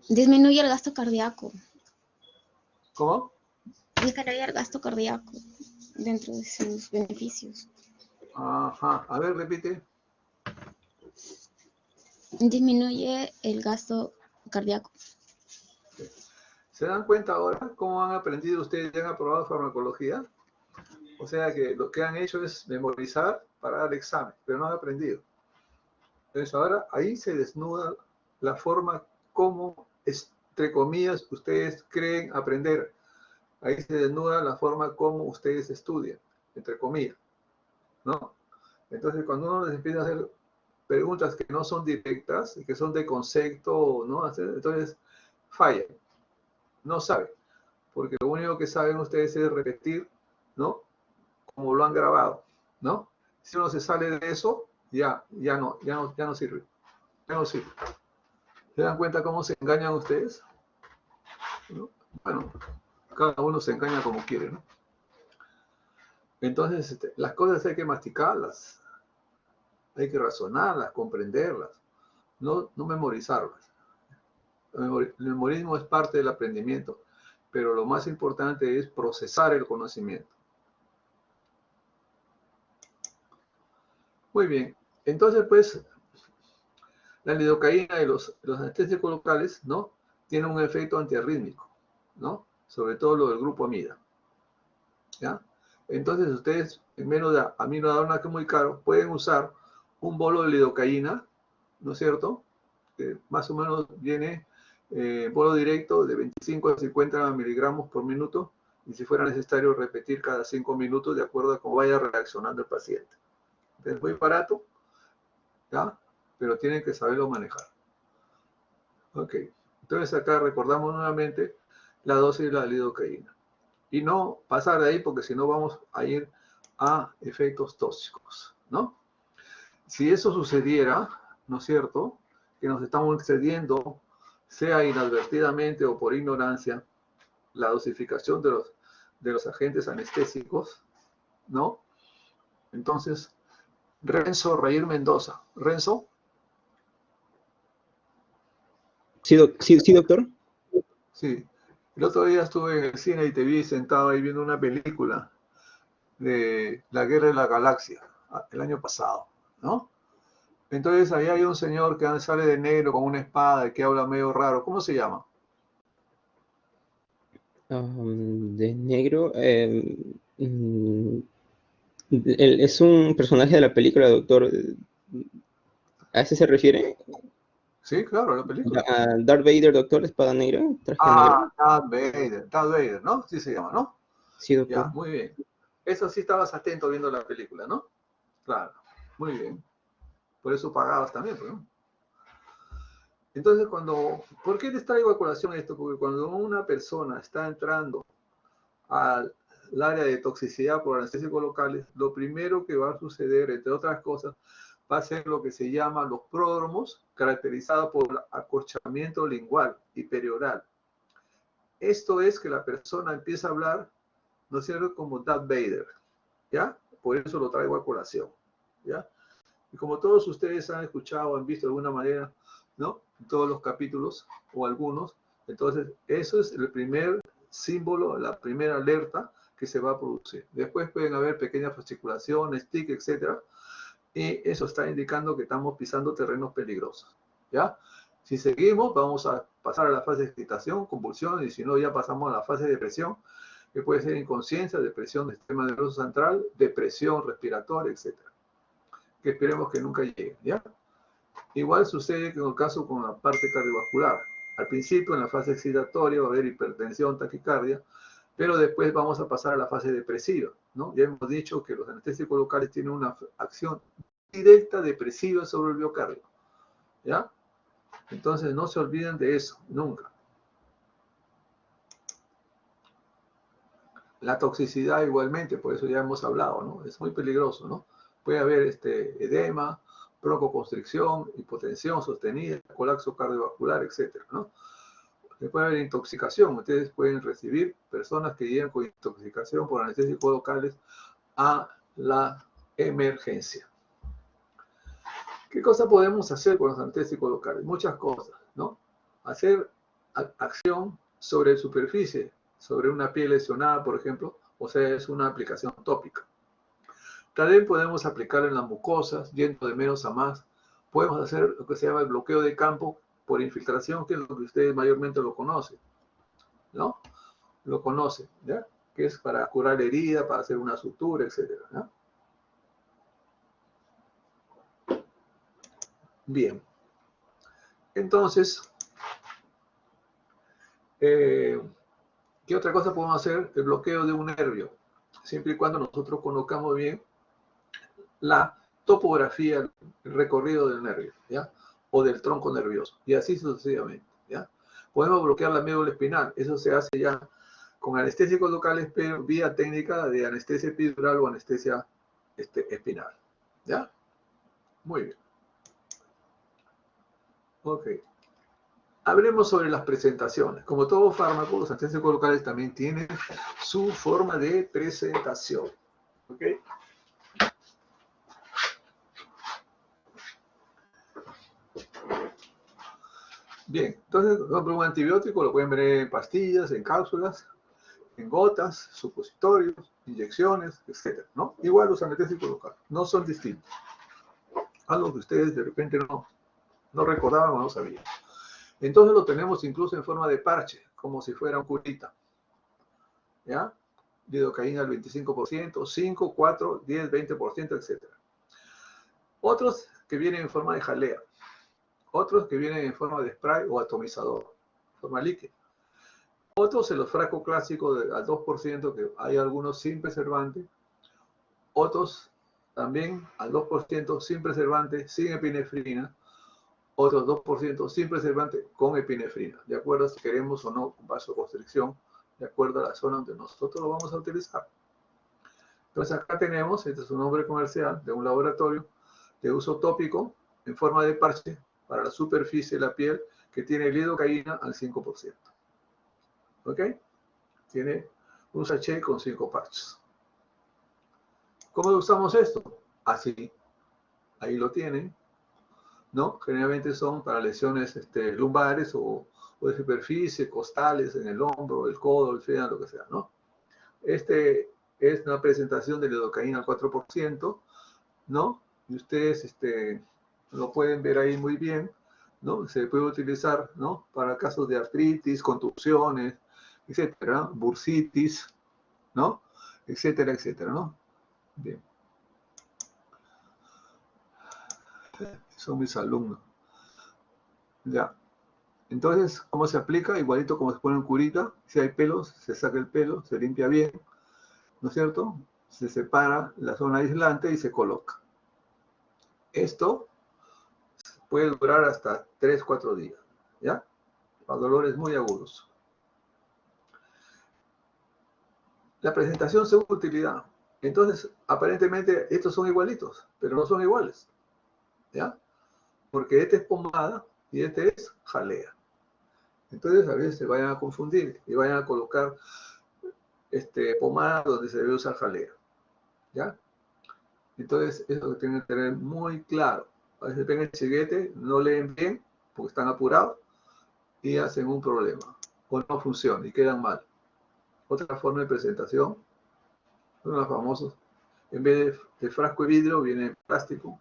Disminuye el gasto cardíaco. ¿Cómo? Disminuye el gasto cardíaco dentro de sus beneficios. Ajá. A ver, repite. Disminuye el gasto cardíaco. ¿Se dan cuenta ahora cómo han aprendido ustedes? ¿Ya han aprobado farmacología? O sea que lo que han hecho es memorizar para dar examen, pero no han aprendido. Entonces ahora ahí se desnuda la forma como, entre comillas, ustedes creen aprender. Ahí se desnuda la forma como ustedes estudian, entre comillas, ¿no? Entonces cuando uno les empieza a hacer preguntas que no son directas y que son de concepto, ¿no? Entonces fallan. No saben, porque lo único que saben ustedes es repetir, ¿no? Como lo han grabado, ¿no? Si uno se sale de eso, ya no sirve. Ya no sirve. ¿Se dan cuenta cómo se engañan ustedes? ¿No? Bueno, cada uno se engaña como quiere, ¿no? Entonces, las cosas hay que masticarlas, hay que razonarlas, comprenderlas, no memorizarlas. El memorismo es parte del aprendimiento, pero lo más importante es procesar el conocimiento. Muy bien, entonces pues la lidocaína y los anestésicos locales, ¿no? Tienen un efecto antiarrítmico, ¿no? Sobre todo lo del grupo amida, ¿ya? Entonces ustedes, en menos de aminodarona, que es muy caro, pueden usar un bolo de lidocaína, ¿no es cierto? Que más o menos viene bolo directo de 25 a 50 miligramos por minuto, y si fuera necesario repetir cada 5 minutos de acuerdo a cómo vaya reaccionando el paciente. Es muy barato, ¿ya? Pero tienen que saberlo manejar. Ok, entonces acá recordamos nuevamente la dosis de la lidocaína. Y no pasar de ahí porque si no vamos a ir a efectos tóxicos, ¿no? Si eso sucediera, ¿no es cierto? Que nos estamos excediendo, sea inadvertidamente o por ignorancia, la dosificación de los agentes anestésicos, ¿no? Entonces, Renzo Reír Mendoza. ¿Renzo? Sí, doctor. Sí. El otro día estuve en el cine y te vi sentado ahí viendo una película de La Guerra de la Galaxia, el año pasado, ¿no? Entonces ahí hay un señor que sale de negro con una espada y que habla medio raro. ¿Cómo se llama? De negro. Es un personaje de la película, doctor. ¿A ese se refiere? Sí, claro, la película. A Darth Vader, doctor, espada negra, traje negro. Darth Vader, ¿no? Sí se llama, ¿no? Sí, doctor. Ya, muy bien. Eso sí estabas atento viendo la película, ¿no? Claro, muy bien. Por eso pagabas también, ¿no? Entonces, ¿por qué les traigo a colación esto? Porque cuando una persona está entrando al área de toxicidad por anestésicos locales, lo primero que va a suceder, entre otras cosas, va a ser lo que se llama los pródromos, caracterizados por acorchamiento lingual y perioral. Esto es que la persona empieza a hablar, ¿no es cierto?, como Darth Vader, ¿ya? Por eso lo traigo a colación, ¿ya? Y como todos ustedes han escuchado, han visto de alguna manera, ¿no?, todos los capítulos, o algunos, entonces eso es el primer símbolo, la primera alerta que se va a producir. Después pueden haber pequeñas fasciculaciones, tic, etcétera, Y eso está indicando que estamos pisando terrenos peligrosos, ¿ya? Si seguimos, vamos a pasar a la fase de excitación, convulsión, y si no, ya pasamos a la fase de depresión, que puede ser inconsciencia, depresión del sistema nervioso central, depresión respiratoria, etc. Que esperemos que nunca llegue, ¿ya? Igual sucede que en el caso con la parte cardiovascular. Al principio, en la fase excitatoria, va a haber hipertensión, taquicardia, pero después vamos a pasar a la fase depresiva, ¿no? Ya hemos dicho que los anestésicos locales tienen una acción directa depresiva sobre el miocardio, ¿ya? Entonces no se olviden de eso, nunca. La toxicidad igualmente, por eso ya hemos hablado, ¿no? Es muy peligroso, ¿no? Puede haber edema, broncoconstricción, hipotensión sostenida, colapso cardiovascular, etcétera, ¿no? Puede haber intoxicación. Ustedes pueden recibir personas que llegan con intoxicación por anestésicos locales a la emergencia. ¿Qué cosa podemos hacer con los anestésicos locales? Muchas cosas, ¿no? Hacer acción sobre superficie, sobre una piel lesionada, por ejemplo, o sea, es una aplicación tópica. También podemos aplicarlo en las mucosas, yendo de menos a más. Podemos hacer lo que se llama el bloqueo de campo por infiltración, que es lo que ustedes mayormente lo conocen, ¿no? Lo conocen, ¿ya? Que es para curar herida, para hacer una sutura, etcétera, ¿no? Bien. Entonces, ¿qué otra cosa podemos hacer? El bloqueo de un nervio, siempre y cuando nosotros conozcamos bien la topografía, el recorrido del nervio, ¿ya? O del tronco nervioso, y así sucesivamente, ¿ya? Podemos bloquear la médula espinal, eso se hace ya con anestésicos locales, pero vía técnica de anestesia epidural o anestesia espinal, ¿ya? Muy bien. Ok. Hablemos sobre las presentaciones. Como todo fármaco, los anestésicos locales también tienen su forma de presentación, ¿ok? Bien, entonces, un antibiótico lo pueden ver en pastillas, en cápsulas, en gotas, supositorios, inyecciones, etc., ¿no? Igual los anestésicos locales, no son distintos. Algo que ustedes de repente no recordaban o no sabían. Entonces lo tenemos incluso en forma de parche, como si fuera un curita, ¿ya? Lidocaína al 25%, 5, 4, 10, 20%, etc. Otros que vienen en forma de jalea. Otros que vienen en forma de spray o atomizador, forma líquida. Otros en los frascos clásicos al 2%, que hay algunos sin preservante. Otros también al 2% sin preservante, sin epinefrina. Otros 2% sin preservante con epinefrina, de acuerdo a si queremos o no vasoconstricción, de acuerdo a la zona donde nosotros lo vamos a utilizar. Entonces acá tenemos, este es un nombre comercial de un laboratorio de uso tópico en forma de parche para la superficie de la piel que tiene lidocaína al 5%. ¿Ok? Tiene un sachet con 5 parches. ¿Cómo usamos esto? Así. Ahí lo tienen, ¿no? Generalmente son para lesiones lumbares o de superficie, costales, en el hombro, el codo, el fémur, lo que sea, ¿no? Este es una presentación de lidocaína al 4%, ¿no? Y ustedes lo pueden ver ahí muy bien, ¿no? Se puede utilizar, ¿no? Para casos de artritis, contusiones, etcétera, bursitis, ¿no? Etcétera, etcétera, ¿no? Bien. Son mis alumnos. Ya. Entonces, ¿cómo se aplica? Igualito como se pone en curita. Si hay pelos, se saca el pelo, se limpia bien, ¿no es cierto? Se separa la zona aislante y se coloca. Esto puede durar hasta 3-4 días, ¿ya? Para dolores muy agudos. La presentación según utilidad. Entonces, aparentemente, estos son igualitos, pero no son iguales, ¿ya? Porque este es pomada y este es jalea. Entonces, a veces se vayan a confundir y vayan a colocar pomada donde se debe usar jalea, ¿ya? Entonces, eso lo tienen que tener muy claro. A veces ven el chiguete, no leen bien porque están apurados y hacen un problema o no funciona y quedan mal. Otra forma de presentación son los famosos, en vez de frasco de vidrio viene en plástico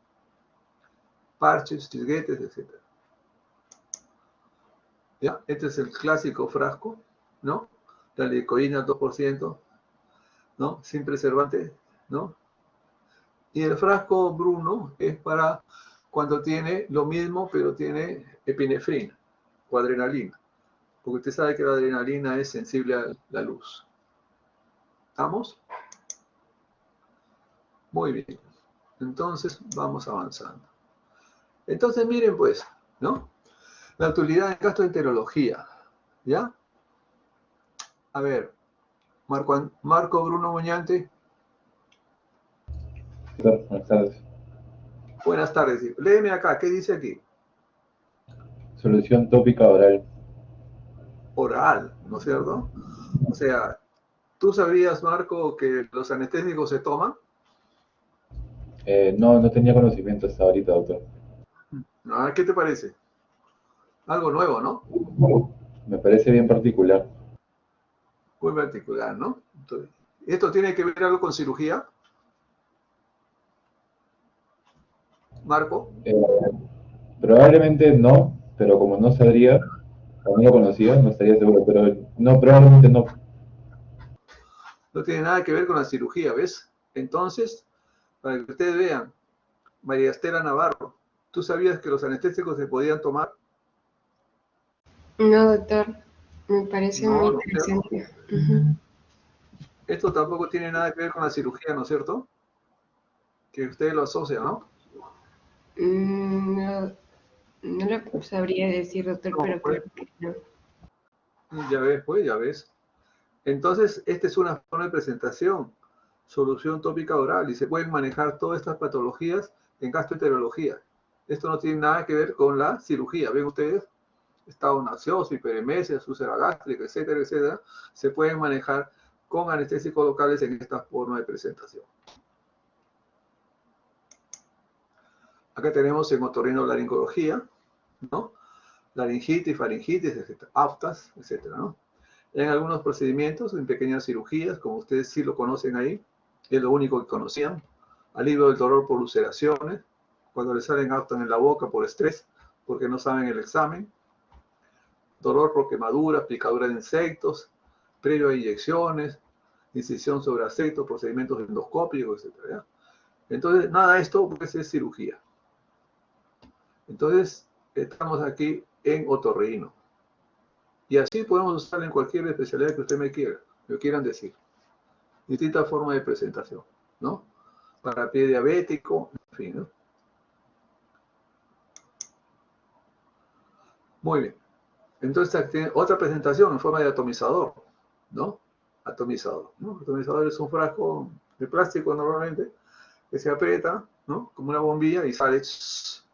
parches, chisguetes, etc. ¿Ya? Este es el clásico frasco, ¿no? La licoína 2%, ¿no? Sin preservante, ¿no? Y el frasco bruno es para cuando tiene lo mismo, pero tiene epinefrina o adrenalina. Porque usted sabe que la adrenalina es sensible a la luz. ¿Estamos? Muy bien. Entonces, vamos avanzando. Entonces, miren pues, ¿no? La utilidad en gastroenterología, ¿ya? A ver, Marco Bruno Moñante. Buenas tardes. Buenas tardes. Léeme acá, ¿qué dice aquí? Solución tópica oral. Oral, ¿no es cierto? O sea, ¿tú sabías, Marco, que los anestésicos se toman? No tenía conocimiento hasta ahorita, doctor. ¿Qué te parece? Algo nuevo, ¿no? Me parece bien particular. Muy particular, ¿no? Entonces, ¿esto tiene que ver algo con cirugía? Marco. Probablemente no, pero como no sabría, o no lo conocía, no estaría seguro, pero no, probablemente no. No tiene nada que ver con la cirugía, ¿ves? Entonces, para que ustedes vean, María Estela Navarro, ¿tú sabías que los anestésicos se podían tomar? No, doctor, me parece muy No, interesante. Esto tampoco tiene nada que ver con la cirugía, ¿no es cierto? Que ustedes lo asocian, ¿no? No lo sabría decir, doctor, pero pues. creo que no. Ya ves, pues, ya ves. Entonces, esta es una forma de presentación, solución tópica oral, y se pueden manejar todas estas patologías en gastroenterología. Esto no tiene nada que ver con la cirugía, ¿ven ustedes? Estado nauseoso, hiperemesis, úlcera gástrica, etcétera, etcétera, se pueden manejar con anestésicos locales en esta forma de presentación. Acá tenemos en otorrinolaringología, ¿no? Laringitis, faringitis, etcétera, aftas, etcétera, ¿no? En algunos procedimientos, en pequeñas cirugías, como ustedes sí lo conocen ahí, es lo único que conocían, alivio del dolor por ulceraciones, cuando les salen aftas en la boca por estrés, porque no saben el examen, dolor por quemadura, picadura de insectos, previo a inyecciones, incisión sobre aceite, procedimientos endoscópicos, etc. ¿ya? Entonces, nada de esto pues, es cirugía. Entonces, estamos aquí en otorrino. Y así podemos usar en cualquier especialidad que usted me quieran decir. Distintas formas de presentación, ¿no? Para pie diabético, en fin, ¿no? Muy bien. Entonces, tiene otra presentación en forma de atomizador, ¿no? Atomizador, ¿no? Atomizador es un frasco de plástico normalmente que se aprieta, ¿no? Como una bombilla y sale,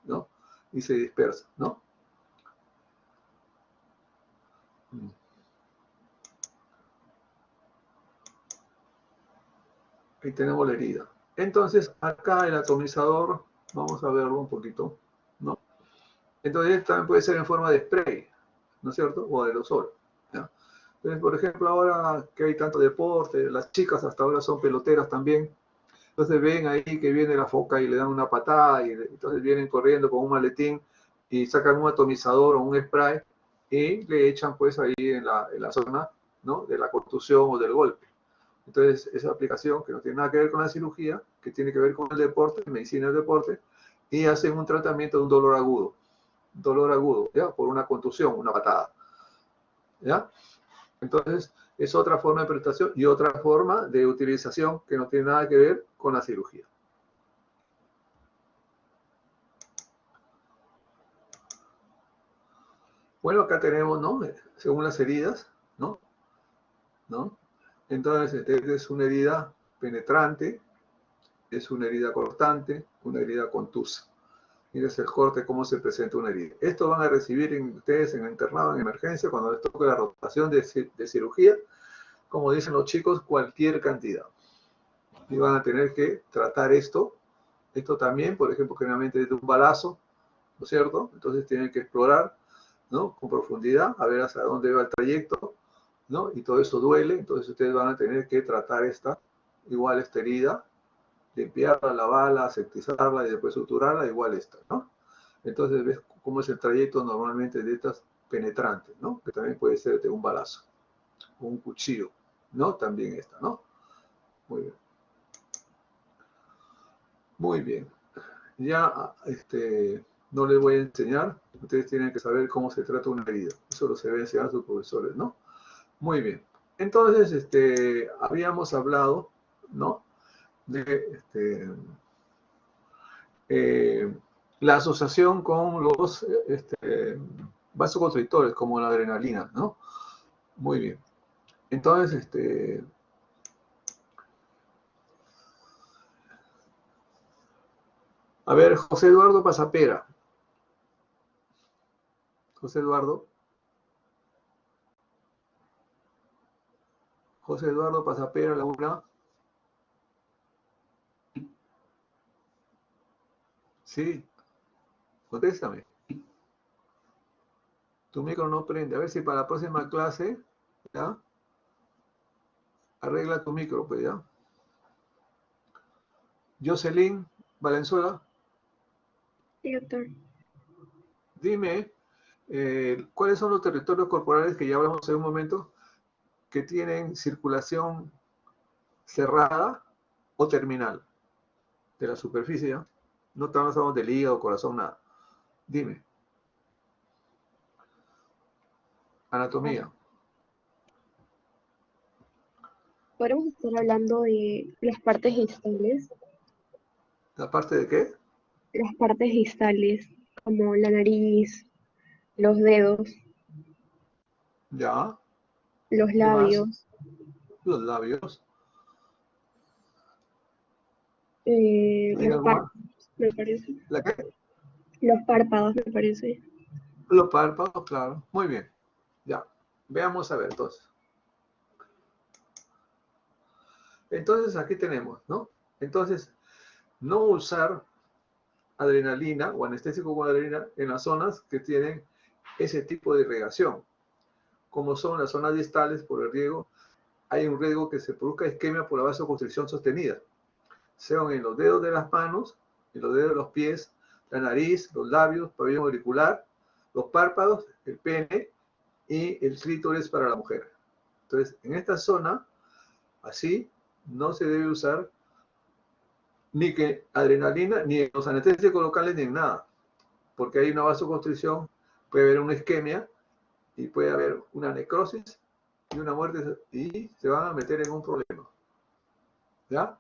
¿no? Y se dispersa, ¿no? Ahí tenemos la herida. Entonces, acá el atomizador, vamos a verlo un poquito, ¿no? Entonces, también puede ser en forma de spray, ¿no es cierto? O aerosol, ¿ya? Entonces, por ejemplo, ahora que hay tanto deporte, las chicas hasta ahora son peloteras también, entonces ven ahí que viene la foca y le dan una patada, y entonces vienen corriendo con un maletín y sacan un atomizador o un spray y le echan pues ahí en la zona, ¿no? De la contusión o del golpe. Entonces, esa aplicación que no tiene nada que ver con la cirugía, que tiene que ver con el deporte, medicina del deporte, y hacen un tratamiento de un dolor agudo, ¿ya? Por una contusión, una patada, ¿ya? Entonces, es otra forma de prestación y otra forma de utilización que no tiene nada que ver con la cirugía. Bueno, acá tenemos, ¿no? Según las heridas, ¿no? Entonces, es una herida penetrante, es una herida cortante, una herida contusa. Miren el corte, cómo se presenta una herida. Esto van a recibir ustedes en internado, en emergencia, cuando les toque la rotación de cirugía, como dicen los chicos, cualquier cantidad. Y van a tener que tratar esto también, por ejemplo, generalmente desde un balazo, ¿no es cierto? Entonces tienen que explorar, ¿no? Con profundidad, a ver hacia dónde va el trayecto, ¿no? Y todo eso duele, entonces ustedes van a tener que tratar esta herida, limpiarla, lavarla, aseptizarla y después suturarla, igual esta, ¿no? Entonces ves cómo es el trayecto normalmente de estas penetrantes, ¿no? Que también puede ser de un balazo, o un cuchillo, ¿no? También esta, ¿no? Muy bien. Muy bien. Ya, no les voy a enseñar. Ustedes tienen que saber cómo se trata una herida. Eso lo se debe enseñar a sus profesores, ¿no? Muy bien. Entonces, habíamos hablado, ¿no? De la asociación con los vasoconstrictores, como la adrenalina, ¿no? Muy bien. Entonces, a ver, José Eduardo Pasapera. José Eduardo. José Eduardo Pasapera, Laura. Sí, contéstame. Tu micro no prende. A ver si para la próxima clase, ¿ya? Arregla tu micro, pues, ¿ya? Jocelyn Valenzuela. Sí, doctor. Dime, ¿cuáles son los territorios corporales que ya hablamos en un momento que tienen circulación cerrada o terminal de la superficie? ¿Ya? No estamos hablando del hígado, corazón, nada. Dime. Anatomía. ¿Podemos estar hablando de las partes distales? ¿La parte de qué? Las partes distales, como la nariz, los dedos, Ya. los ¿Qué más? labios, Los labios. los ¿Hay algo más? párpados, me parece. ¿La qué? Los párpados, me parece. Los párpados, claro. Muy bien. Ya. Veamos a ver, entonces. Entonces, aquí tenemos, ¿no? Entonces, no usar adrenalina o anestésico con adrenalina en las zonas que tienen ese tipo de irrigación. Como son las zonas distales por el riego, hay un riesgo que se produzca isquemia por la vasoconstricción sostenida. Sean en los dedos de las manos, en los dedos de los pies, la nariz, los labios, pabellón auricular, los párpados, el pene y el clítoris para la mujer. Entonces, en esta zona, así, no se debe usar ni que adrenalina, ni en los anestésicos locales, ni en nada. Porque hay una vasoconstricción, puede haber una isquemia y puede haber una necrosis y una muerte y se van a meter en un problema. ¿Ya?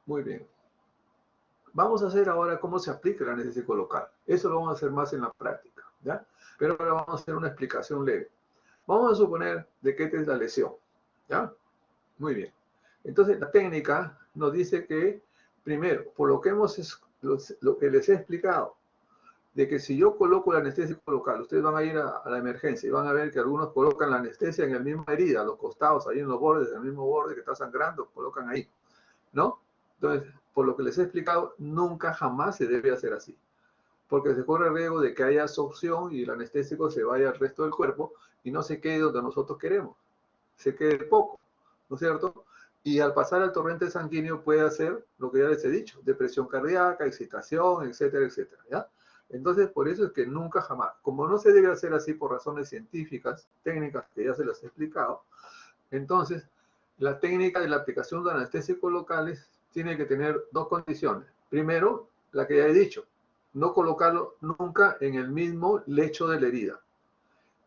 Muy bien. Vamos a hacer ahora cómo se aplica el anestésico local. Eso lo vamos a hacer más en la práctica. ¿Ya? Pero ahora vamos a hacer una explicación leve. Vamos a suponer de que esta es la lesión. ¿Ya? Muy bien. Entonces, la técnica nos dice que, primero, por lo que les he explicado, de que si yo coloco el anestésico local, ustedes van a ir a la emergencia y van a ver que algunos colocan la anestesia en la misma herida, a los costados, ahí en los bordes, en el mismo borde que está sangrando, colocan ahí, ¿no? Entonces, por lo que les he explicado, nunca jamás se debe hacer así, porque se corre el riesgo de que haya absorción y el anestésico se vaya al resto del cuerpo y no se quede donde nosotros queremos, se quede poco, ¿no es cierto? Y al pasar al torrente sanguíneo puede hacer lo que ya les he dicho, depresión cardíaca, excitación, etcétera, etcétera, ¿ya? Entonces, por eso es que nunca jamás, como no se debe hacer así por razones científicas, técnicas que ya se las he explicado, entonces la técnica de la aplicación de anestésicos locales tiene que tener dos condiciones. Primero, la que ya he dicho, no colocarlo nunca en el mismo lecho de la herida.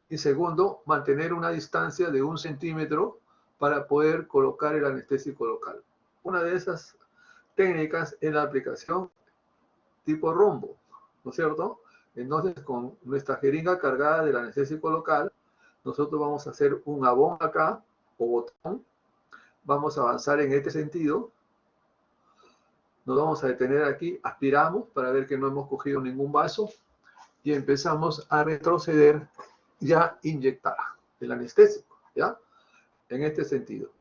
Y segundo, mantener una distancia de 1 centímetro para poder colocar el anestésico local. Una de esas técnicas es la aplicación tipo rombo, ¿no es cierto? Entonces, con nuestra jeringa cargada del anestésico local, nosotros vamos a hacer un abón acá, o botón, vamos a avanzar en este sentido, nos vamos a detener aquí, aspiramos para ver que no hemos cogido ningún vaso, y empezamos a retroceder, ya inyectar el anestésico, ¿ya? En este sentido.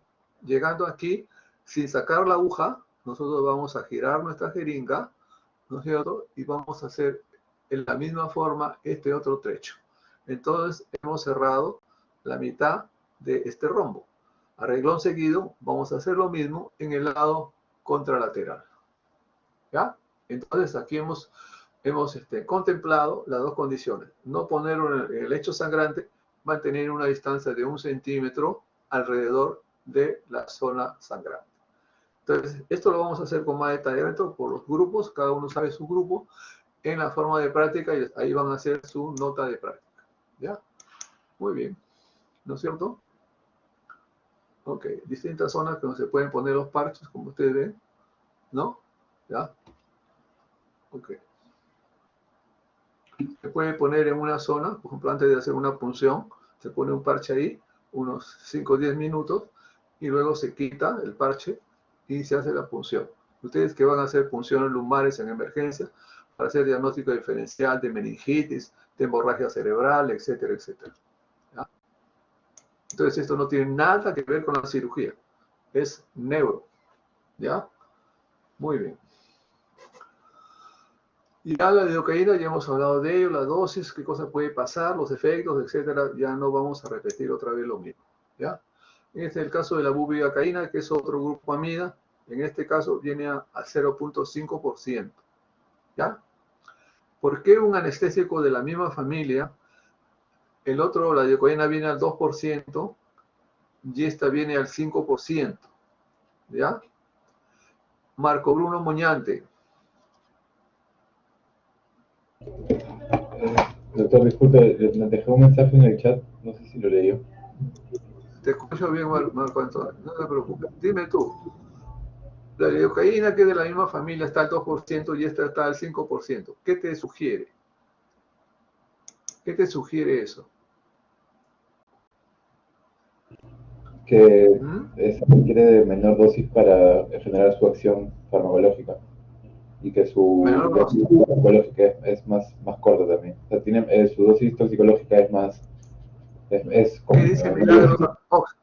Llegando aquí, sin sacar la aguja, nosotros vamos a girar nuestra jeringa, ¿no es cierto? Y vamos a hacer en la misma forma este otro trecho. Entonces hemos cerrado la mitad de este rombo. A renglón seguido vamos a hacer lo mismo en el lado contralateral. ¿Ya? Entonces aquí hemos hemos contemplado las dos condiciones. No poner en el lecho sangrante, mantener una distancia de 1 centímetro alrededor de la zona sangrante. Entonces, esto lo vamos a hacer con más detallamiento por los grupos, cada uno sabe su grupo, en la forma de práctica, y ahí van a hacer su nota de práctica. ¿Ya? Muy bien. ¿No es cierto? Ok, distintas zonas que no se pueden poner los parches, como ustedes ven. ¿No? ¿Ya? Ok. Se puede poner en una zona, por ejemplo, antes de hacer una punción, se pone un parche ahí, unos 5 o 10 minutos, y luego se quita el parche y se hace la punción. Ustedes que van a hacer punciones lumbares en emergencia para hacer diagnóstico diferencial de meningitis, de hemorragia cerebral, etcétera, etcétera. ¿Ya? Entonces esto no tiene nada que ver con la cirugía, es neuro. ¿Ya? Muy bien. Y ya la lidocaína, ya hemos hablado de ello, la dosis, qué cosa puede pasar, los efectos, etcétera. Ya no vamos a repetir otra vez lo mismo. ¿Ya? Este es el caso de la bupivacaína, que es otro grupo amida. En este caso viene a 0.5%. ¿Ya? ¿Por qué un anestésico de la misma familia, el otro, la lidocaína, viene al 2% y esta viene al 5%? ¿Ya? Marco Bruno Moñante. Doctor, disculpe, me dejé un mensaje en el chat, no sé si lo leyó. Te escucho bien, Marco Antonio, no te preocupes. Dime tú, la lidocaína, que es de la misma familia, está al 2% y esta está al 5%. ¿Qué te sugiere? ¿Qué te sugiere eso? Que esa requiere de menor dosis para generar su acción farmacológica y que su dosis farmacológica es más corta también. O sea, tiene, su dosis toxicológica es más... ¿Qué dice Milagros Oxas?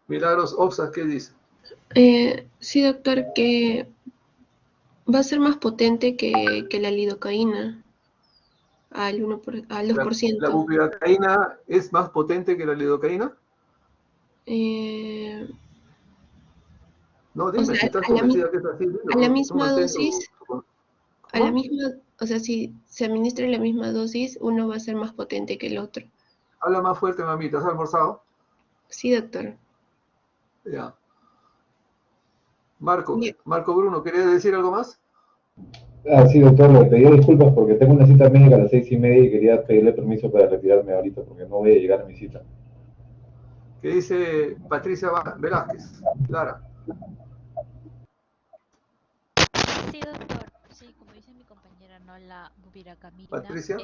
Milagros Oxas, ¿qué dice? Sí, doctor, que va a ser más potente que la lidocaína, al 2%. ¿La bupivacaína es más potente que la lidocaína? No, dime, O sea, si estás convencida que es así. a la misma dosis, a la misma, o sea, si se administra la misma dosis, uno va a ser más potente que el otro. Habla más fuerte, mamita. ¿Has almorzado? Sí, doctor. Ya. Marco Bruno, ¿querías decir algo más? Ah, sí, doctor, le pedí disculpas porque tengo una cita médica a las 6:30 y quería pedirle permiso para retirarme ahorita porque no voy a llegar a mi cita. ¿Qué dice Patricia Velázquez? Lara. Sí, doctor. Sí, como dice mi compañera, ¿no? La bupivacaína. Patricia.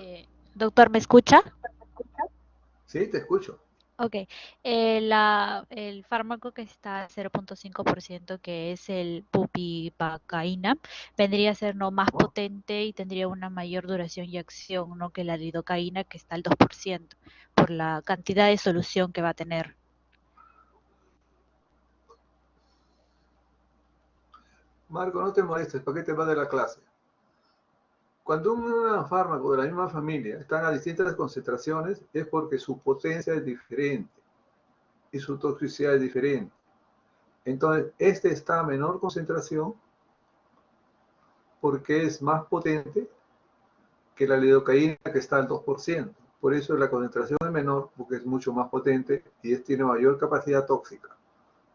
Doctor, ¿me escucha? Sí, te escucho. Ok. El fármaco que está al 0.5%, que es el bupivacaína, vendría a ser no más potente y tendría una mayor duración y acción, ¿no? que la lidocaína, que está al 2%, por la cantidad de solución que va a tener. Marco, no te molestes, ¿para qué te vas de la clase? Cuando un fármaco de la misma familia están a distintas concentraciones, es porque su potencia es diferente y su toxicidad es diferente. Entonces, este está a menor concentración porque es más potente que la lidocaína, que está al 2%. Por eso la concentración es menor, porque es mucho más potente y tiene mayor capacidad tóxica.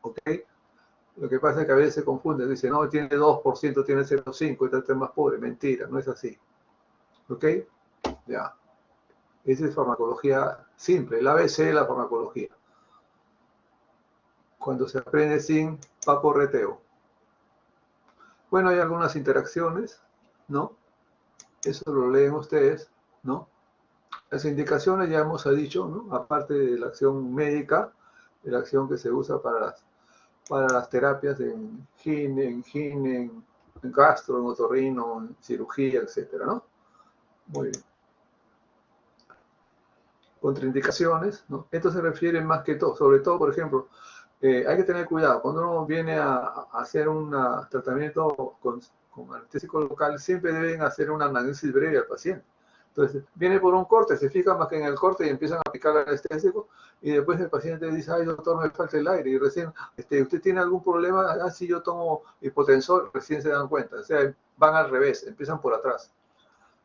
¿Ok? Lo que pasa es que a veces se confunde, dice, no, tiene 2%, tiene 0.5%, y este es más pobre. Mentira, no es así. ¿Ok? Ya. Esa es farmacología simple, el ABC de la farmacología. Cuando se aprende sin paporreteo. Bueno, hay algunas interacciones, ¿no? Eso lo leen ustedes, ¿no? Las indicaciones ya hemos dicho, ¿no? Aparte de la acción médica, de la acción que se usa para las terapias en gastro, en otorrino, en cirugía, etcétera, ¿no? Muy bien. Contraindicaciones, ¿no? Esto se refiere más que todo, sobre todo, por ejemplo, hay que tener cuidado. Cuando uno viene a hacer un tratamiento con anestésico local, siempre deben hacer una anamnesis breve al paciente. Entonces, viene por un corte, se fija más que en el corte y empiezan a aplicar el anestésico y después el paciente dice, ay doctor, me falta el aire y recién, ¿usted tiene algún problema? Ah, sí, yo tomo hipotensor, recién se dan cuenta. O sea, van al revés, empiezan por atrás,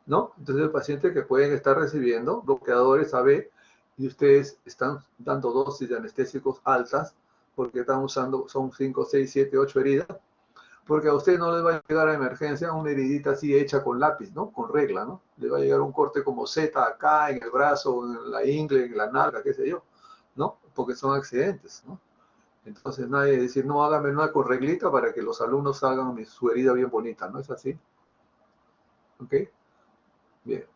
¿no? Entonces el paciente que pueden estar recibiendo bloqueadores AB y ustedes están dando dosis de anestésicos altas porque están usando, son 5, 6, 7, 8 heridas, porque a usted no les va a llegar a emergencia una heridita así hecha con lápiz, ¿no? Con regla, ¿no? Le va a llegar un corte como Z acá, en el brazo, en la ingle, en la nalga, qué sé yo, ¿no? Porque son accidentes, ¿no? Entonces nadie decir, no, hágame una con reglita para que los alumnos hagan su herida bien bonita, ¿no es así? ¿Ok? Bien.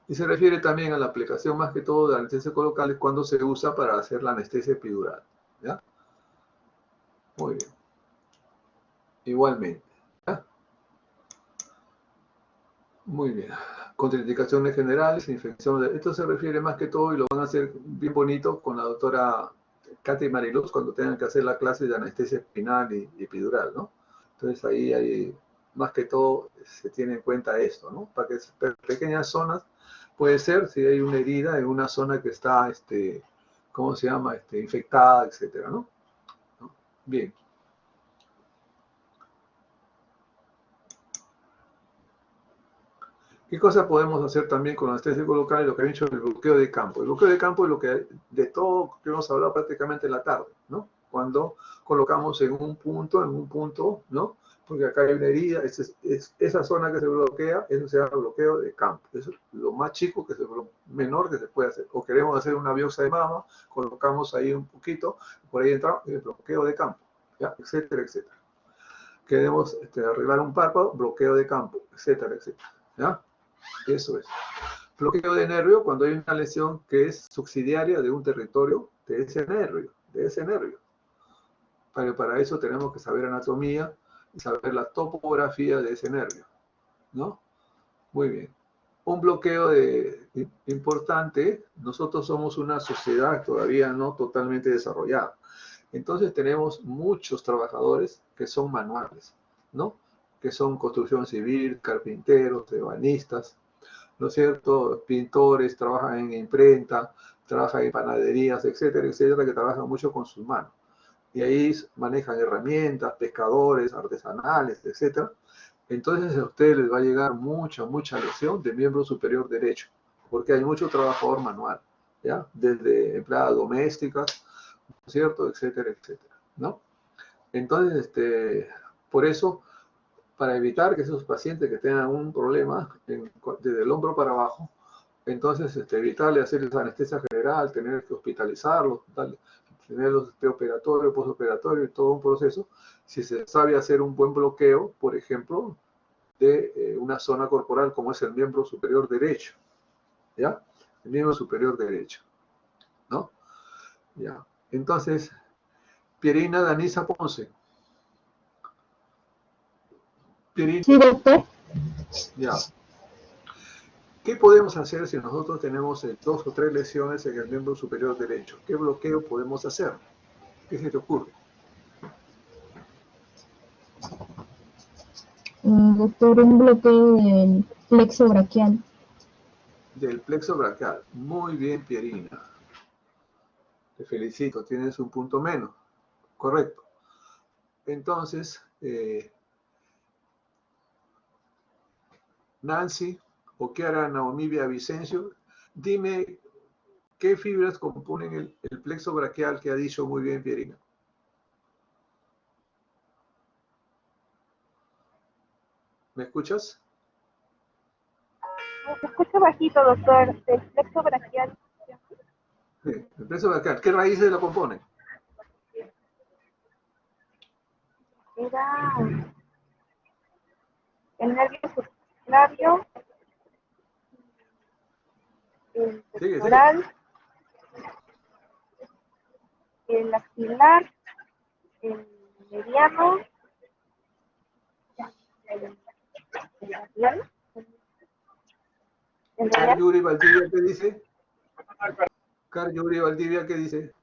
Y se refiere también a la aplicación más que todo de anestésicos locales cuando se usa para hacer la anestesia epidural, ¿ya? Muy bien. Igualmente, ¿ya? Muy bien. Contraindicaciones generales, infección. Esto se refiere más que todo y lo van a hacer bien bonito con la doctora Katy Mariluz cuando tengan que hacer la clase de anestesia espinal y epidural, ¿no? Entonces ahí hay, más que todo se tiene en cuenta esto, ¿no? Para que pequeñas zonas, puede ser si hay una herida en una zona que está, ¿cómo se llama? Infectada, etcétera, ¿no? Bien. ¿Qué cosa podemos hacer también con anestésico local? Lo que ha dicho el bloqueo de campo. El bloqueo de campo es lo que de todo que hemos hablado prácticamente en la tarde, ¿no? Cuando colocamos en un punto, ¿no? Porque acá hay una herida, esa zona que se bloquea, eso se llama bloqueo de campo. Eso es lo más chico, menor que se puede hacer. O queremos hacer una biopsia de mama, colocamos ahí un poquito, por ahí entra el bloqueo de campo, ¿ya? Etcétera, etcétera. Queremos arreglar un párpado, bloqueo de campo, etcétera, etcétera, ¿ya? Eso es. Bloqueo de nervio cuando hay una lesión que es subsidiaria de un territorio de ese nervio. Para eso tenemos que saber anatomía y saber la topografía de ese nervio, ¿no? Muy bien. Un bloqueo importante, nosotros somos una sociedad todavía no totalmente desarrollada. Entonces tenemos muchos trabajadores que son manuales, ¿no? Que son construcción civil, carpinteros, ebanistas, ¿no es cierto? Pintores, trabajan en imprenta, trabajan en panaderías, etcétera, etcétera, que trabajan mucho con sus manos. Y ahí manejan herramientas, pescadores, artesanales, etcétera. Entonces a ustedes les va a llegar mucha lesión de miembro superior derecho, porque hay mucho trabajador manual, ¿ya? Desde empleadas domésticas, ¿no es cierto? Etcétera, etcétera, ¿no? Entonces, por eso, para evitar que esos pacientes que tengan un problema desde el hombro para abajo, entonces evitarle hacerles anestesia general, tener que hospitalizarlos, tenerlos preoperatorio, postoperatorio y todo un proceso, si se sabe hacer un buen bloqueo, por ejemplo, de una zona corporal como es el miembro superior derecho, ¿ya? El miembro superior derecho, ¿no? Ya. Entonces, Pierina Danisa Ponce. Pierina. Sí, doctor. Ya. ¿Qué podemos hacer si nosotros tenemos 2 o 3 lesiones en el miembro superior derecho? ¿Qué bloqueo podemos hacer? ¿Qué se te ocurre? Doctor, un bloqueo del plexo braquial. Del plexo braquial. Muy bien, Pierina. Te felicito, tienes un punto menos. Correcto. Entonces, Nancy, o Kiara Naomi Vicencio, dime qué fibras componen el plexo braquial que ha dicho muy bien Pierina. ¿Me escuchas? Se escucha bajito, doctor. El plexo braquial. Sí, el plexo braquial. ¿Qué raíces lo componen? Era el nervio subclavio, el pectoral, el axilar, el mediano, el radial. Car Yuri Valdivia, ¿qué dice? Car Yuri Valdivia, ¿qué dice?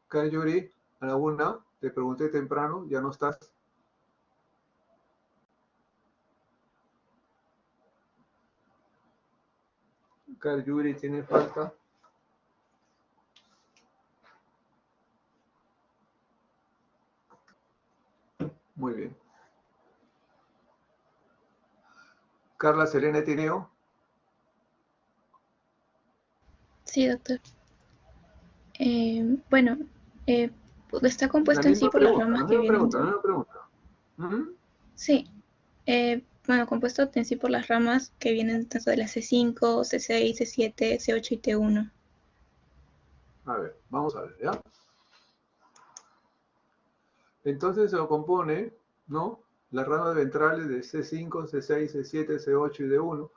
Car Yuri, ¿alguna? Te pregunté temprano, ya no estás. Carl Yuri tiene falta. Muy bien. Carla Selene Tineo. Sí, doctor. Bueno, está compuesto en sí por las ramas que vienen. La misma pregunta. Sí. Bueno, compuesto en sí por las ramas que vienen tanto de la C5, C6, C7, C8 y T1. A ver, vamos a ver, ¿ya? Entonces se lo compone, ¿no? Las ramas ventrales de C5, C6, C7, C8 y D1,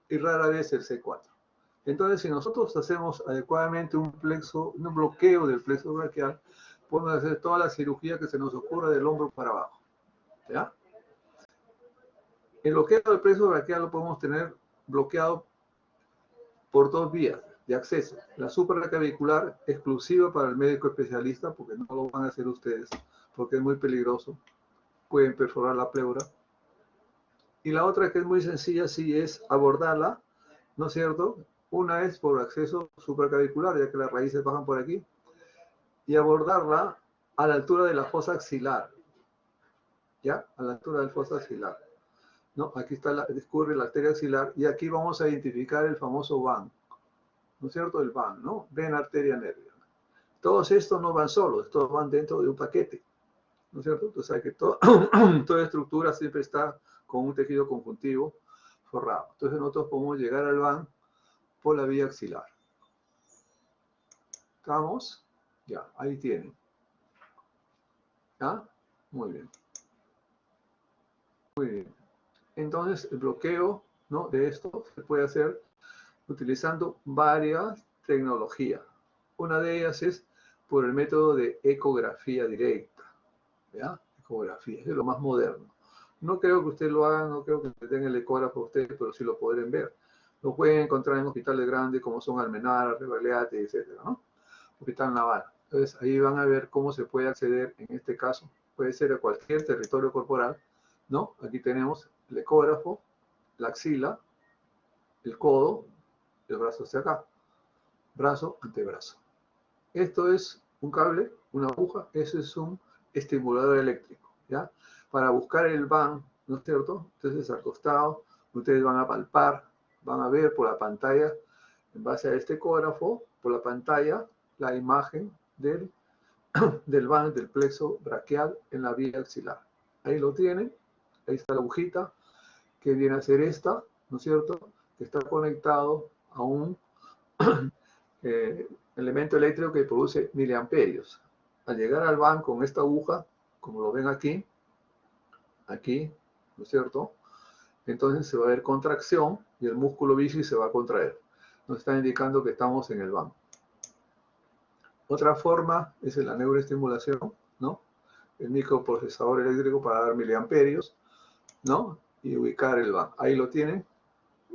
y rara vez el C4. Entonces, si nosotros hacemos adecuadamente un bloqueo del plexo braquial, podemos hacer toda la cirugía que se nos ocurra del hombro para abajo, ¿ya? El bloqueo del plexo braquial lo podemos tener bloqueado por dos vías de acceso. La supraclavicular, exclusiva para el médico especialista, porque no lo van a hacer ustedes, porque es muy peligroso. Pueden perforar la pleura. Y la otra, que es muy sencilla, sí es abordarla, ¿no es cierto? Una es por acceso supraclavicular, ya que las raíces bajan por aquí, y abordarla a la altura de la fosa axilar, ¿ya? A la altura de la fosa axilar. ¿No? Aquí está discurre la arteria axilar, y aquí vamos a identificar el famoso VAN, ¿no es cierto? El VAN, ¿no? Vena, arteria, nervio. Todos estos no van solos, todos van dentro de un paquete, ¿no es cierto? Entonces hay que toda estructura siempre está con un tejido conjuntivo forrado. Entonces nosotros podemos llegar al VAN por la vía axilar. ¿Estamos? Ya, ahí tienen. ¿Ya? Muy bien. Muy bien. Entonces el bloqueo, ¿no?, de esto se puede hacer utilizando varias tecnologías. Una de ellas es por el método de ecografía directa. ¿Ya? Ecografía, es lo más moderno. No creo que ustedes lo hagan, no creo que tengan el ecógrafo ustedes, pero sí lo podrán ver. Lo pueden encontrar en hospitales grandes como son Almenara, Revalleate, etc., ¿no? Hospital Naval. Entonces ahí van a ver cómo se puede acceder, en este caso, puede ser a cualquier territorio corporal, ¿no? Aquí tenemos el ecógrafo, la axila, el codo, el brazo hacia acá, brazo, antebrazo. Esto es un cable, una aguja, eso es un estimulador eléctrico, ¿ya? Para buscar el VAN, ¿no es cierto? Entonces al costado, ustedes van a palpar, van a ver por la pantalla, en base a este ecógrafo, por la pantalla, la imagen del VAN, del plexo braquial en la vía axilar. Ahí lo tienen, ahí está la agujita, que viene a ser esta, ¿no es cierto? Que está conectado a un elemento eléctrico que produce miliamperios. Al llegar al VAN con esta aguja, como lo ven aquí, ¿no es cierto? Entonces se va a ver contracción y el músculo bici se va a contraer. Nos está indicando que estamos en el VAN. Otra forma es la neuroestimulación, ¿no? El microprocesador eléctrico para dar miliamperios, ¿no? Y ubicar el VAN. Ahí lo tienen,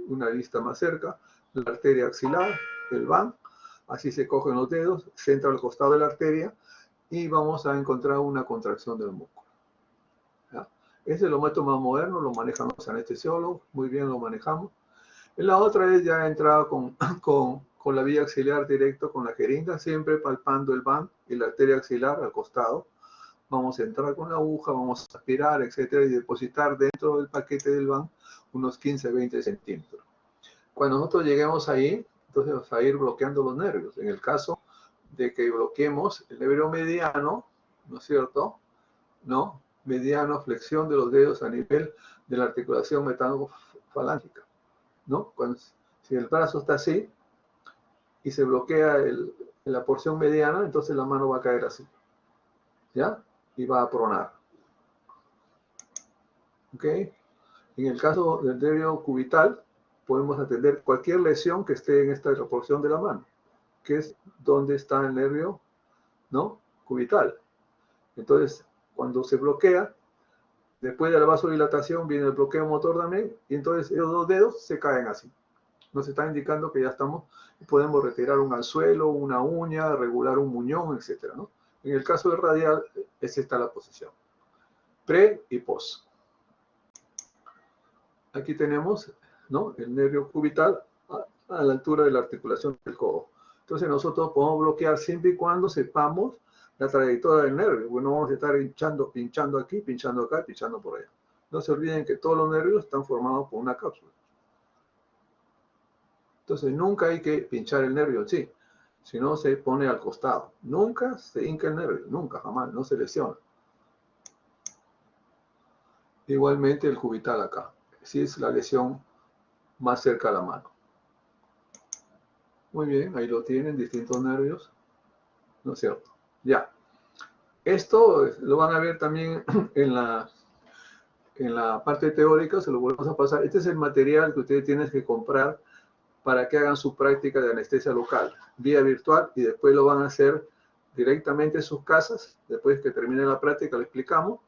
una vista más cerca, la arteria axilar, el VAN. Así se cogen los dedos, se entra al costado de la arteria y vamos a encontrar una contracción del músculo. ¿Ya? Ese es lo método más moderno, lo manejan los anestesiólogos, muy bien lo manejamos. Y la otra es ya entrar con la vía axilar directo, con la jeringa, siempre palpando el VAN y la arteria axilar al costado. Vamos a entrar con la aguja, vamos a aspirar, etcétera, y depositar dentro del paquete del VAN unos 15-20 centímetros. Cuando nosotros lleguemos ahí, entonces vamos a ir bloqueando los nervios. En el caso de que bloqueemos el nervio mediano, ¿no es cierto? ¿No? Mediano, flexión de los dedos a nivel de la articulación metanofalángica, ¿no? Si el brazo está así y se bloquea la porción mediana, entonces la mano va a caer así, ¿ya? Y va a pronar. ¿Ok? En el caso del nervio cubital, podemos atender cualquier lesión que esté en esta porción de la mano, que es donde está el nervio, ¿no?, cubital. Entonces, cuando se bloquea, después de la vasodilatación viene el bloqueo motor también, y entonces esos dos dedos se caen así. Nos está indicando que ya estamos, podemos retirar un anzuelo, una uña, regular un muñón, etc., ¿no? En el caso del radial, es esta la posición. Pre y post. Aquí tenemos, ¿no?, el nervio cubital a la altura de la articulación del codo. Entonces nosotros podemos bloquear siempre y cuando sepamos la trayectoria del nervio. Bueno, vamos a estar pinchando aquí, pinchando acá, pinchando por allá. No se olviden que todos los nervios están formados por una cápsula. Entonces nunca hay que pinchar el nervio en sí, sino se pone al costado. Nunca se hinca el nervio, nunca, jamás, no se lesiona. Igualmente el cubital acá, si es la lesión más cerca a la mano. Muy bien, ahí lo tienen, distintos nervios, ¿no es cierto? Ya. Esto lo van a ver también en la parte teórica, se lo volvemos a pasar. Este es el material que ustedes tienen que comprar para que hagan su práctica de anestesia local, vía virtual, y después lo van a hacer directamente en sus casas. Después que termine la práctica, lo explicamos,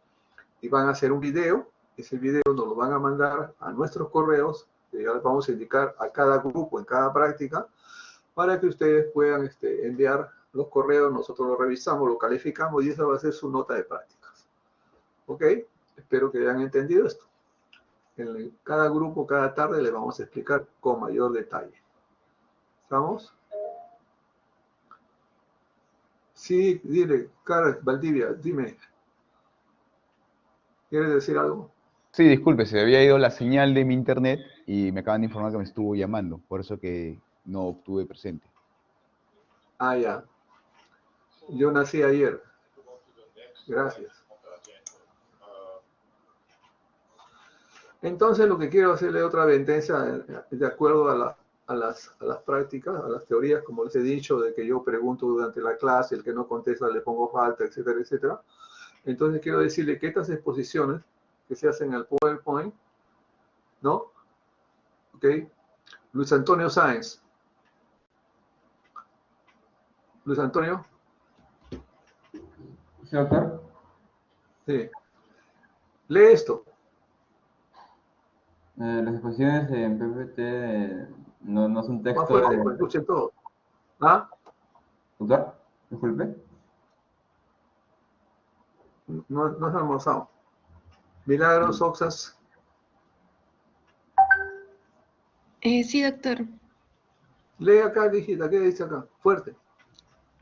y van a hacer un video. Ese video nos lo van a mandar a nuestros correos, que ya les vamos a indicar a cada grupo en cada práctica, para que ustedes puedan enviar los correos, nosotros lo revisamos, lo calificamos, y esa va a ser su nota de prácticas. ¿Ok? Espero que hayan entendido esto. En cada grupo, cada tarde, les vamos a explicar con mayor detalle. ¿Estamos? Sí, dile, Carlos Valdivia, dime. ¿Quieres decir algo? Sí, disculpe, se había ido la señal de mi internet y me acaban de informar que me estuvo llamando, por eso que no obtuve presente. Ah, ya. Yo nací ayer. Gracias. Entonces lo que quiero hacerle otra advertencia de acuerdo a las prácticas, a las teorías, como les he dicho, de que yo pregunto durante la clase, el que no contesta le pongo falta, etcétera, etcétera. Entonces quiero decirle que estas exposiciones que se hacen en el PowerPoint, ¿no? ¿Ok? Luis Antonio Sáenz. Luis Antonio. ¿Sí, doctor? Sí. Lee esto. Las exposiciones en PPT no son texto. Más fuerte, pues escuchen todo. ¿Ah? ¿Doctor? Disculpe. No has almorzado. Milagros, Oxas. Sí, doctor. Lee acá, hijita, ¿qué dice acá? Fuerte.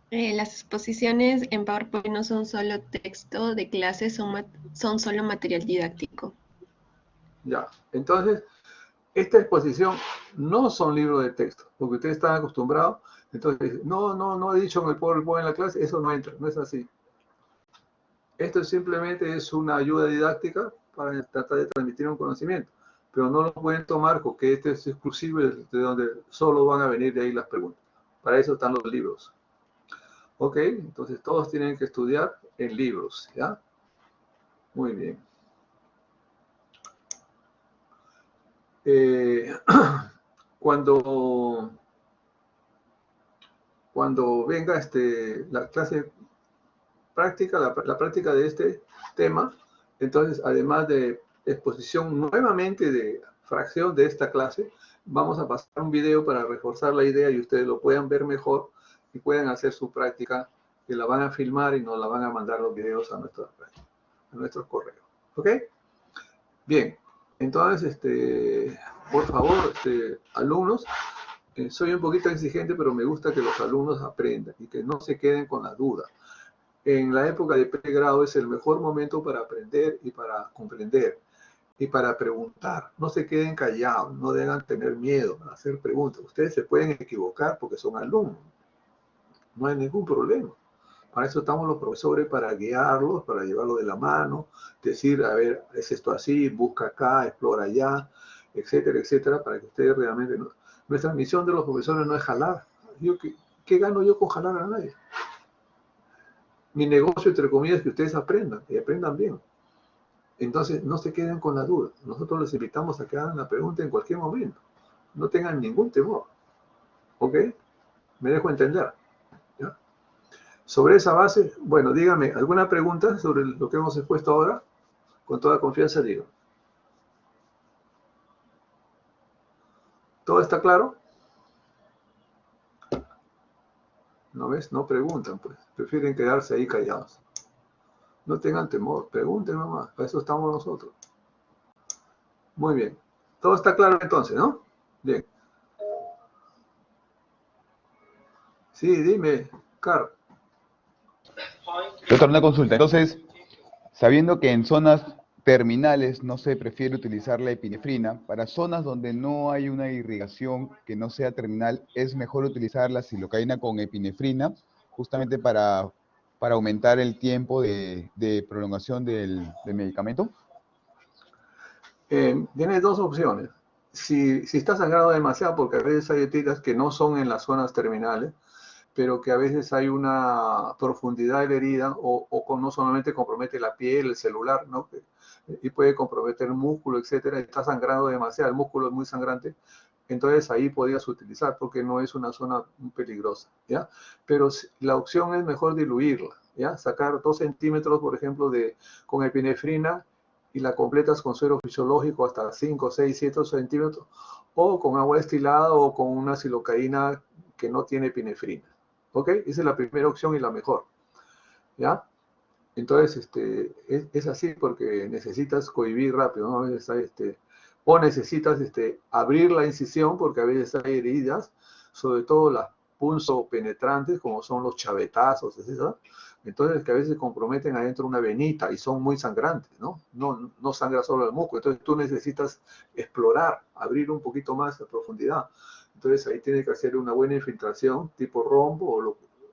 Las exposiciones en PowerPoint no son solo texto de clase, son solo material didáctico. Ya, entonces, esta exposición no son libros de texto, porque ustedes están acostumbrados. Entonces, no he dicho en el PowerPoint en la clase, eso no entra, no es así. Esto simplemente es una ayuda didáctica para tratar de transmitir un conocimiento, pero no lo pueden tomar porque este es exclusivo de donde solo van a venir de ahí las preguntas. Para eso están los libros. Ok, entonces todos tienen que estudiar en libros, ¿ya? Muy bien. Cuando venga la clase práctica, la práctica de este tema, entonces además de exposición nuevamente de fracción de esta clase, vamos a pasar un video para reforzar la idea y ustedes lo puedan ver mejor y puedan hacer su práctica, que la van a filmar y nos la van a mandar los videos a nuestros correos. ¿Ok? Bien, entonces, por favor, alumnos, soy un poquito exigente, pero me gusta que los alumnos aprendan y que no se queden con la duda. En la época de pregrado es el mejor momento para aprender y para comprender y para preguntar. No se queden callados, no deben tener miedo a hacer preguntas. Ustedes se pueden equivocar porque son alumnos. No hay ningún problema. Para eso estamos los profesores, para guiarlos, para llevarlos de la mano, decir, a ver, es esto así, busca acá, explora allá, etcétera, etcétera, para que ustedes realmente... Nuestra misión de los profesores no es jalar. ¿Qué gano yo con jalar a nadie? Mi negocio, entre comillas, es que ustedes aprendan, y aprendan bien. Entonces, no se queden con la duda. Nosotros les invitamos a que hagan la pregunta en cualquier momento. No tengan ningún temor. ¿Ok? ¿Me dejo entender? ¿Ya? Sobre esa base, bueno, dígame, ¿alguna pregunta sobre lo que hemos expuesto ahora? Con toda confianza digo. ¿Todo está claro? ¿No ves? No preguntan, pues. Prefieren quedarse ahí callados. No tengan temor, pregunten nomás. Para eso estamos nosotros. Muy bien. Todo está claro entonces, ¿no? Bien. Sí, dime, Car. Doctor, una consulta. Entonces, sabiendo que en zonas terminales no se prefiere utilizar la epinefrina, para zonas donde no hay una irrigación que no sea terminal, ¿es mejor utilizar la silocaína con epinefrina justamente para aumentar el tiempo de prolongación del medicamento? Tienes dos opciones. Si está sangrando demasiado, porque a veces hay heridas que no son en las zonas terminales, pero que a veces hay una profundidad de la herida o no solamente compromete la piel, el celular, ¿no? Y puede comprometer el músculo, etcétera. Está sangrando demasiado, el músculo es muy sangrante, entonces ahí podrías utilizar porque no es una zona peligrosa, ¿ya? Pero la opción es mejor diluirla, ¿ya? Sacar 2 centímetros, por ejemplo, con epinefrina y la completas con suero fisiológico hasta 5, 6, 7 centímetros, o con agua destilada o con una silocaína que no tiene epinefrina. ¿Ok? Esa es la primera opción y la mejor. ¿Ya? Entonces, es así porque necesitas cohibir rápido, ¿no? A veces hay, o necesitas abrir la incisión porque a veces hay heridas, sobre todo las punzopenetrantes, como son los chavetazos, etc. Entonces, que a veces comprometen adentro una venita y son muy sangrantes, ¿no? No sangra solo el músculo. Entonces, tú necesitas explorar, abrir un poquito más a profundidad. Entonces ahí tienes que hacer una buena infiltración tipo rombo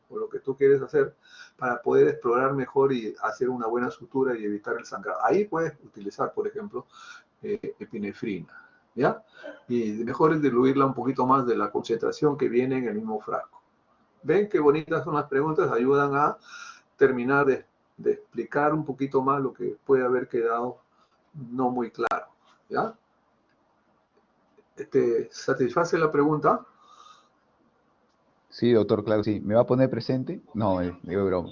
o lo que tú quieres hacer para poder explorar mejor y hacer una buena sutura y evitar el sangrado. Ahí puedes utilizar, por ejemplo, epinefrina, ¿ya? Y mejor es diluirla un poquito más de la concentración que viene en el mismo frasco. ¿Ven qué bonitas son las preguntas? Ayudan a terminar de explicar un poquito más lo que puede haber quedado no muy claro, ¿ya? ¿Satisface la pregunta? Sí, doctor, claro, sí. ¿Me va a poner presente? No, digo broma.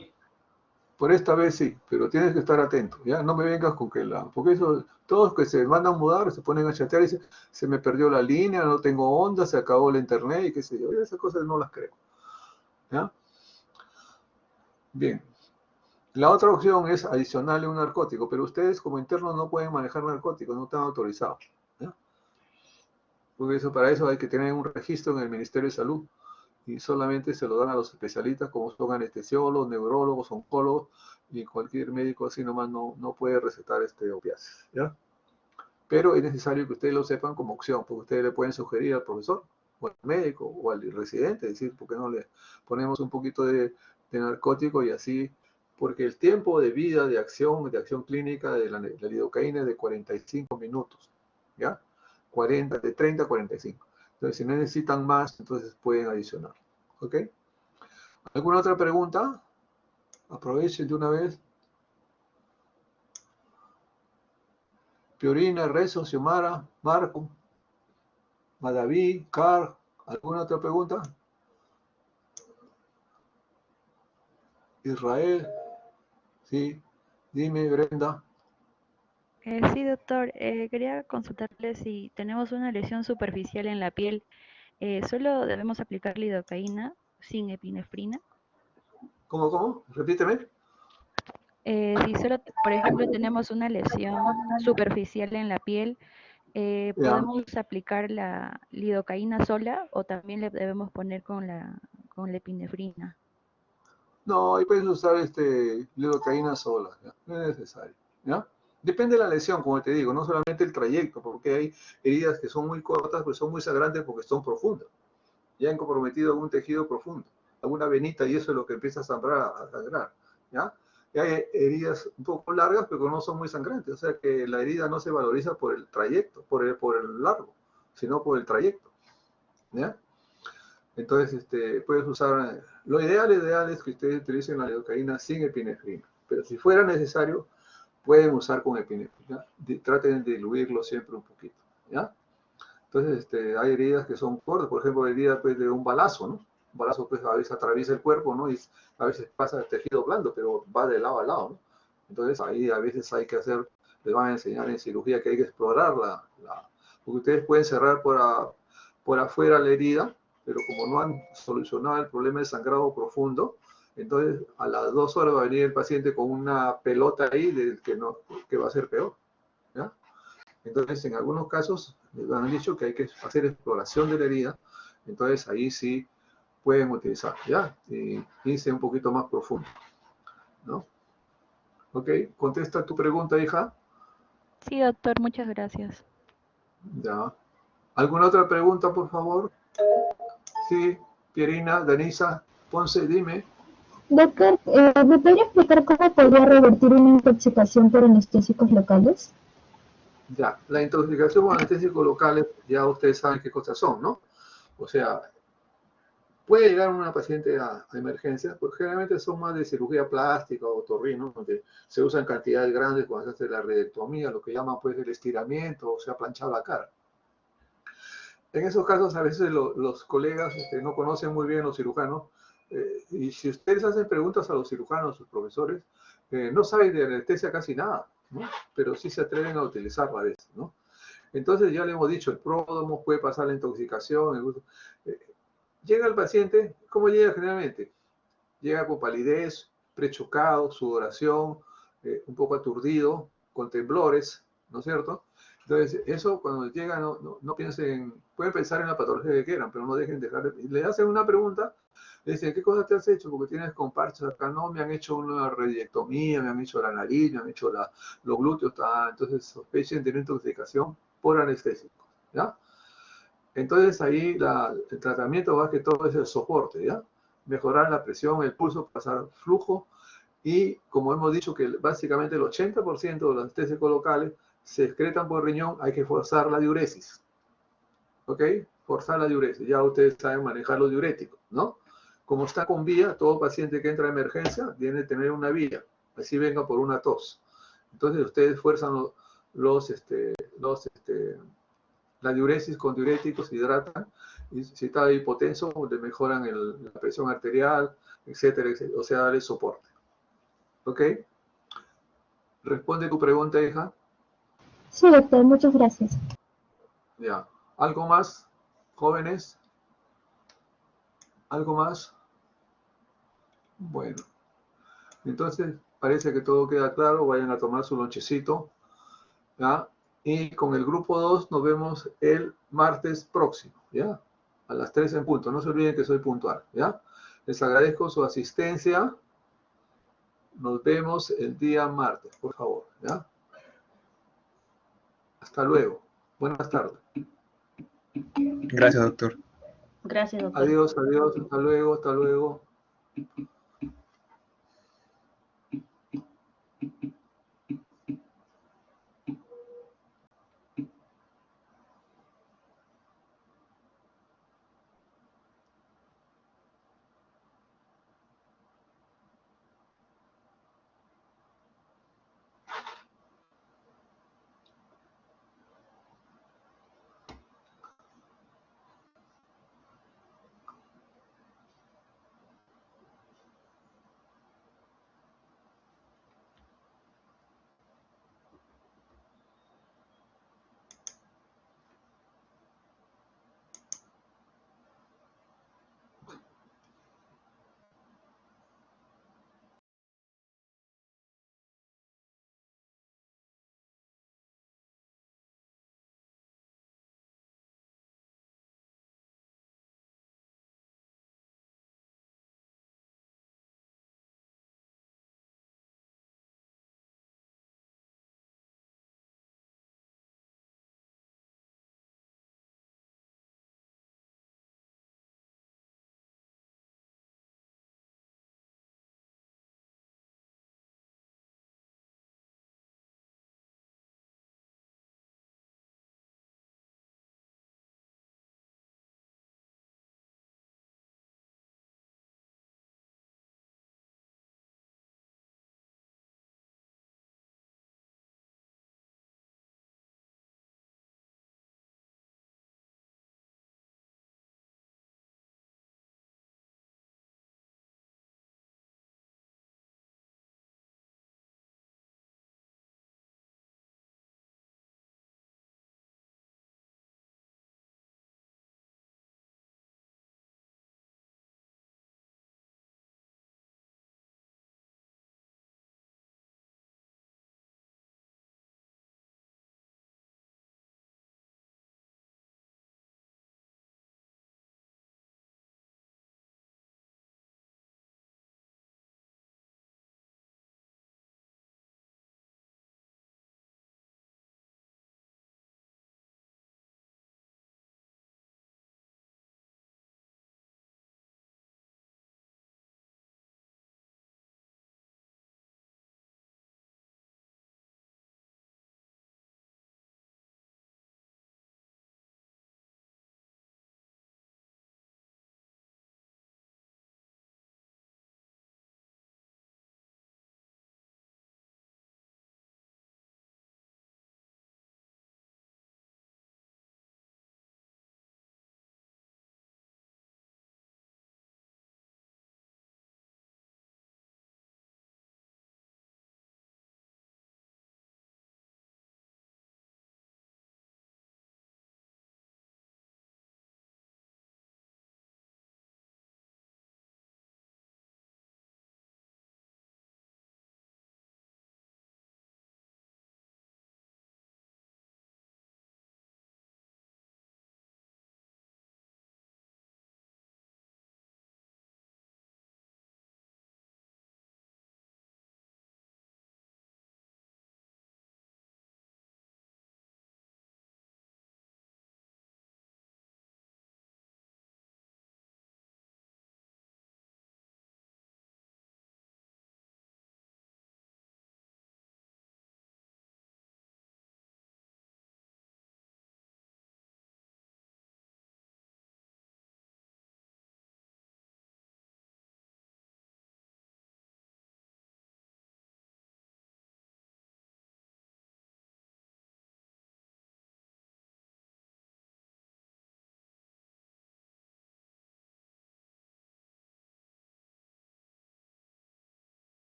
Por esta vez sí, pero tienes que estar atento, ¿ya? No me vengas con que porque eso, todos que se mandan a mudar, se ponen a chatear y dicen, se me perdió la línea, no tengo onda, se acabó el internet y qué sé yo. Esas cosas no las creo, ¿ya? Bien. La otra opción es adicionarle un narcótico, pero ustedes como internos no pueden manejar narcóticos, no están autorizados, ¿ya? Porque para eso hay que tener un registro en el Ministerio de Salud y solamente se lo dan a los especialistas como son anestesiólogos, neurólogos, oncólogos y cualquier médico así nomás no puede recetar opiáceos, ¿ya? Pero es necesario que ustedes lo sepan como opción, porque ustedes le pueden sugerir al profesor o al médico o al residente, decir, ¿por qué no le ponemos un poquito de narcótico y así? Porque el tiempo de vida, de acción clínica de la lidocaína es de 45 minutos, ¿ya? De 30 a 45. Entonces, si no necesitan más, entonces pueden adicionar. ¿Ok? ¿Alguna otra pregunta? Aprovechen de una vez. Piorina, Rezo, Xiomara, Marco, Madaví, Car. ¿Alguna otra pregunta? Israel. Sí. Dime, Brenda. Sí, doctor. Quería consultarle si tenemos una lesión superficial en la piel, ¿solo debemos aplicar lidocaína sin epinefrina? ¿Cómo? Repíteme. Si solo, por ejemplo, tenemos una lesión superficial en la piel, ¿podemos aplicar la lidocaína sola o también le debemos poner con la epinefrina? No, ahí puedes usar lidocaína sola, ¿ya? No es necesario, ¿ya? Depende de la lesión, como te digo, no solamente el trayecto, porque hay heridas que son muy cortas, pero son muy sangrantes porque son profundas. Ya han comprometido algún tejido profundo, alguna venita, y eso es lo que empieza a sangrar, ¿ya? Y hay heridas un poco largas, pero no son muy sangrantes, o sea que la herida no se valoriza por el trayecto, por el largo, sino por el trayecto, ¿ya? Entonces, puedes usar, lo ideal es que ustedes utilicen la lidocaína sin epinefrina, pero si fuera necesario, pueden usar con epinefrina. Traten de diluirlo siempre un poquito, ¿ya? Entonces, hay heridas que son cortas, por ejemplo, heridas pues, de un balazo, ¿no? Un balazo pues a veces atraviesa el cuerpo, ¿no? Y a veces pasa el tejido blando, pero va de lado a lado, ¿no? Entonces, ahí a veces hay que hacer, les van a enseñar en cirugía que hay que explorar porque ustedes pueden cerrar por afuera la herida, pero como no han solucionado el problema de sangrado profundo, entonces a las 2 horas va a venir el paciente con una pelota ahí que va a ser peor, ¿ya? Entonces, en algunos casos, les han dicho que hay que hacer exploración de la herida, entonces ahí sí pueden utilizar, ¿ya? Y irse un poquito más profundo, ¿no? ¿Ok? ¿Contesta tu pregunta, hija? Sí, doctor, muchas gracias. Ya. ¿Alguna otra pregunta, por favor? Sí, Pierina, Danisa, Ponce, dime. Doctor, ¿me podría explicar cómo podría revertir una intoxicación por anestésicos locales? Ya, la intoxicación por anestésicos locales, ya ustedes saben qué cosas son, ¿no? O sea, puede llegar una paciente a emergencia, porque generalmente son más de cirugía plástica o otorrino, donde se usan cantidades grandes cuando se hace la redectomía, lo que llaman pues el estiramiento, o sea, planchar la cara. En esos casos a veces los colegas no conocen muy bien los cirujanos, y si ustedes hacen preguntas a los cirujanos, sus profesores, no saben de anestesia casi nada, ¿no? Pero sí se atreven a utilizarla a veces, ¿no? Entonces ya le hemos dicho, el pródromo puede pasar la intoxicación. Llega el paciente, ¿cómo llega generalmente? Llega con palidez, prechocado, sudoración, un poco aturdido, con temblores, ¿no es cierto? Entonces, eso cuando llega, no piensen, pueden pensar en la patología que quieran, pero no dejen de dejar. Le hacen una pregunta, le dicen, ¿qué cosa te has hecho? Porque tienes con parches acá. No, me han hecho una radiectomía, me han hecho la nariz, me han hecho los glúteos. Entonces, sospechen de una intoxicación por anestésico, ¿ya? Entonces, ahí el tratamiento más que todo es el soporte, ¿ya? Mejorar la presión, el pulso, pasar flujo. Y como hemos dicho que básicamente el 80% de los anestésicos locales se excretan por riñón, hay que forzar la diuresis. ¿Ok? Forzar la diuresis. Ya ustedes saben manejar los diuréticos, ¿no? Como está con vía, todo paciente que entra a emergencia tiene que tener una vía. Así venga por una tos. Entonces ustedes fuerzan la diuresis con diuréticos, hidratan. Y si está hipotenso, le mejoran la presión arterial, etcétera, etcétera. O sea, darle soporte. ¿Ok? ¿Responde tu pregunta, hija? Sí, doctor, muchas gracias. Ya. ¿Algo más, jóvenes? ¿Algo más? Bueno. Entonces, parece que todo queda claro. Vayan a tomar su lonchecito. ¿Ya? Y con el grupo 2 nos vemos el martes próximo. ¿Ya? A las 3 en punto. No se olviden que soy puntual. ¿Ya? Les agradezco su asistencia. Nos vemos el día martes, por favor. ¿Ya? Hasta luego. Buenas tardes. Gracias, doctor. Gracias, doctor. Adiós, adiós. Hasta luego, hasta luego.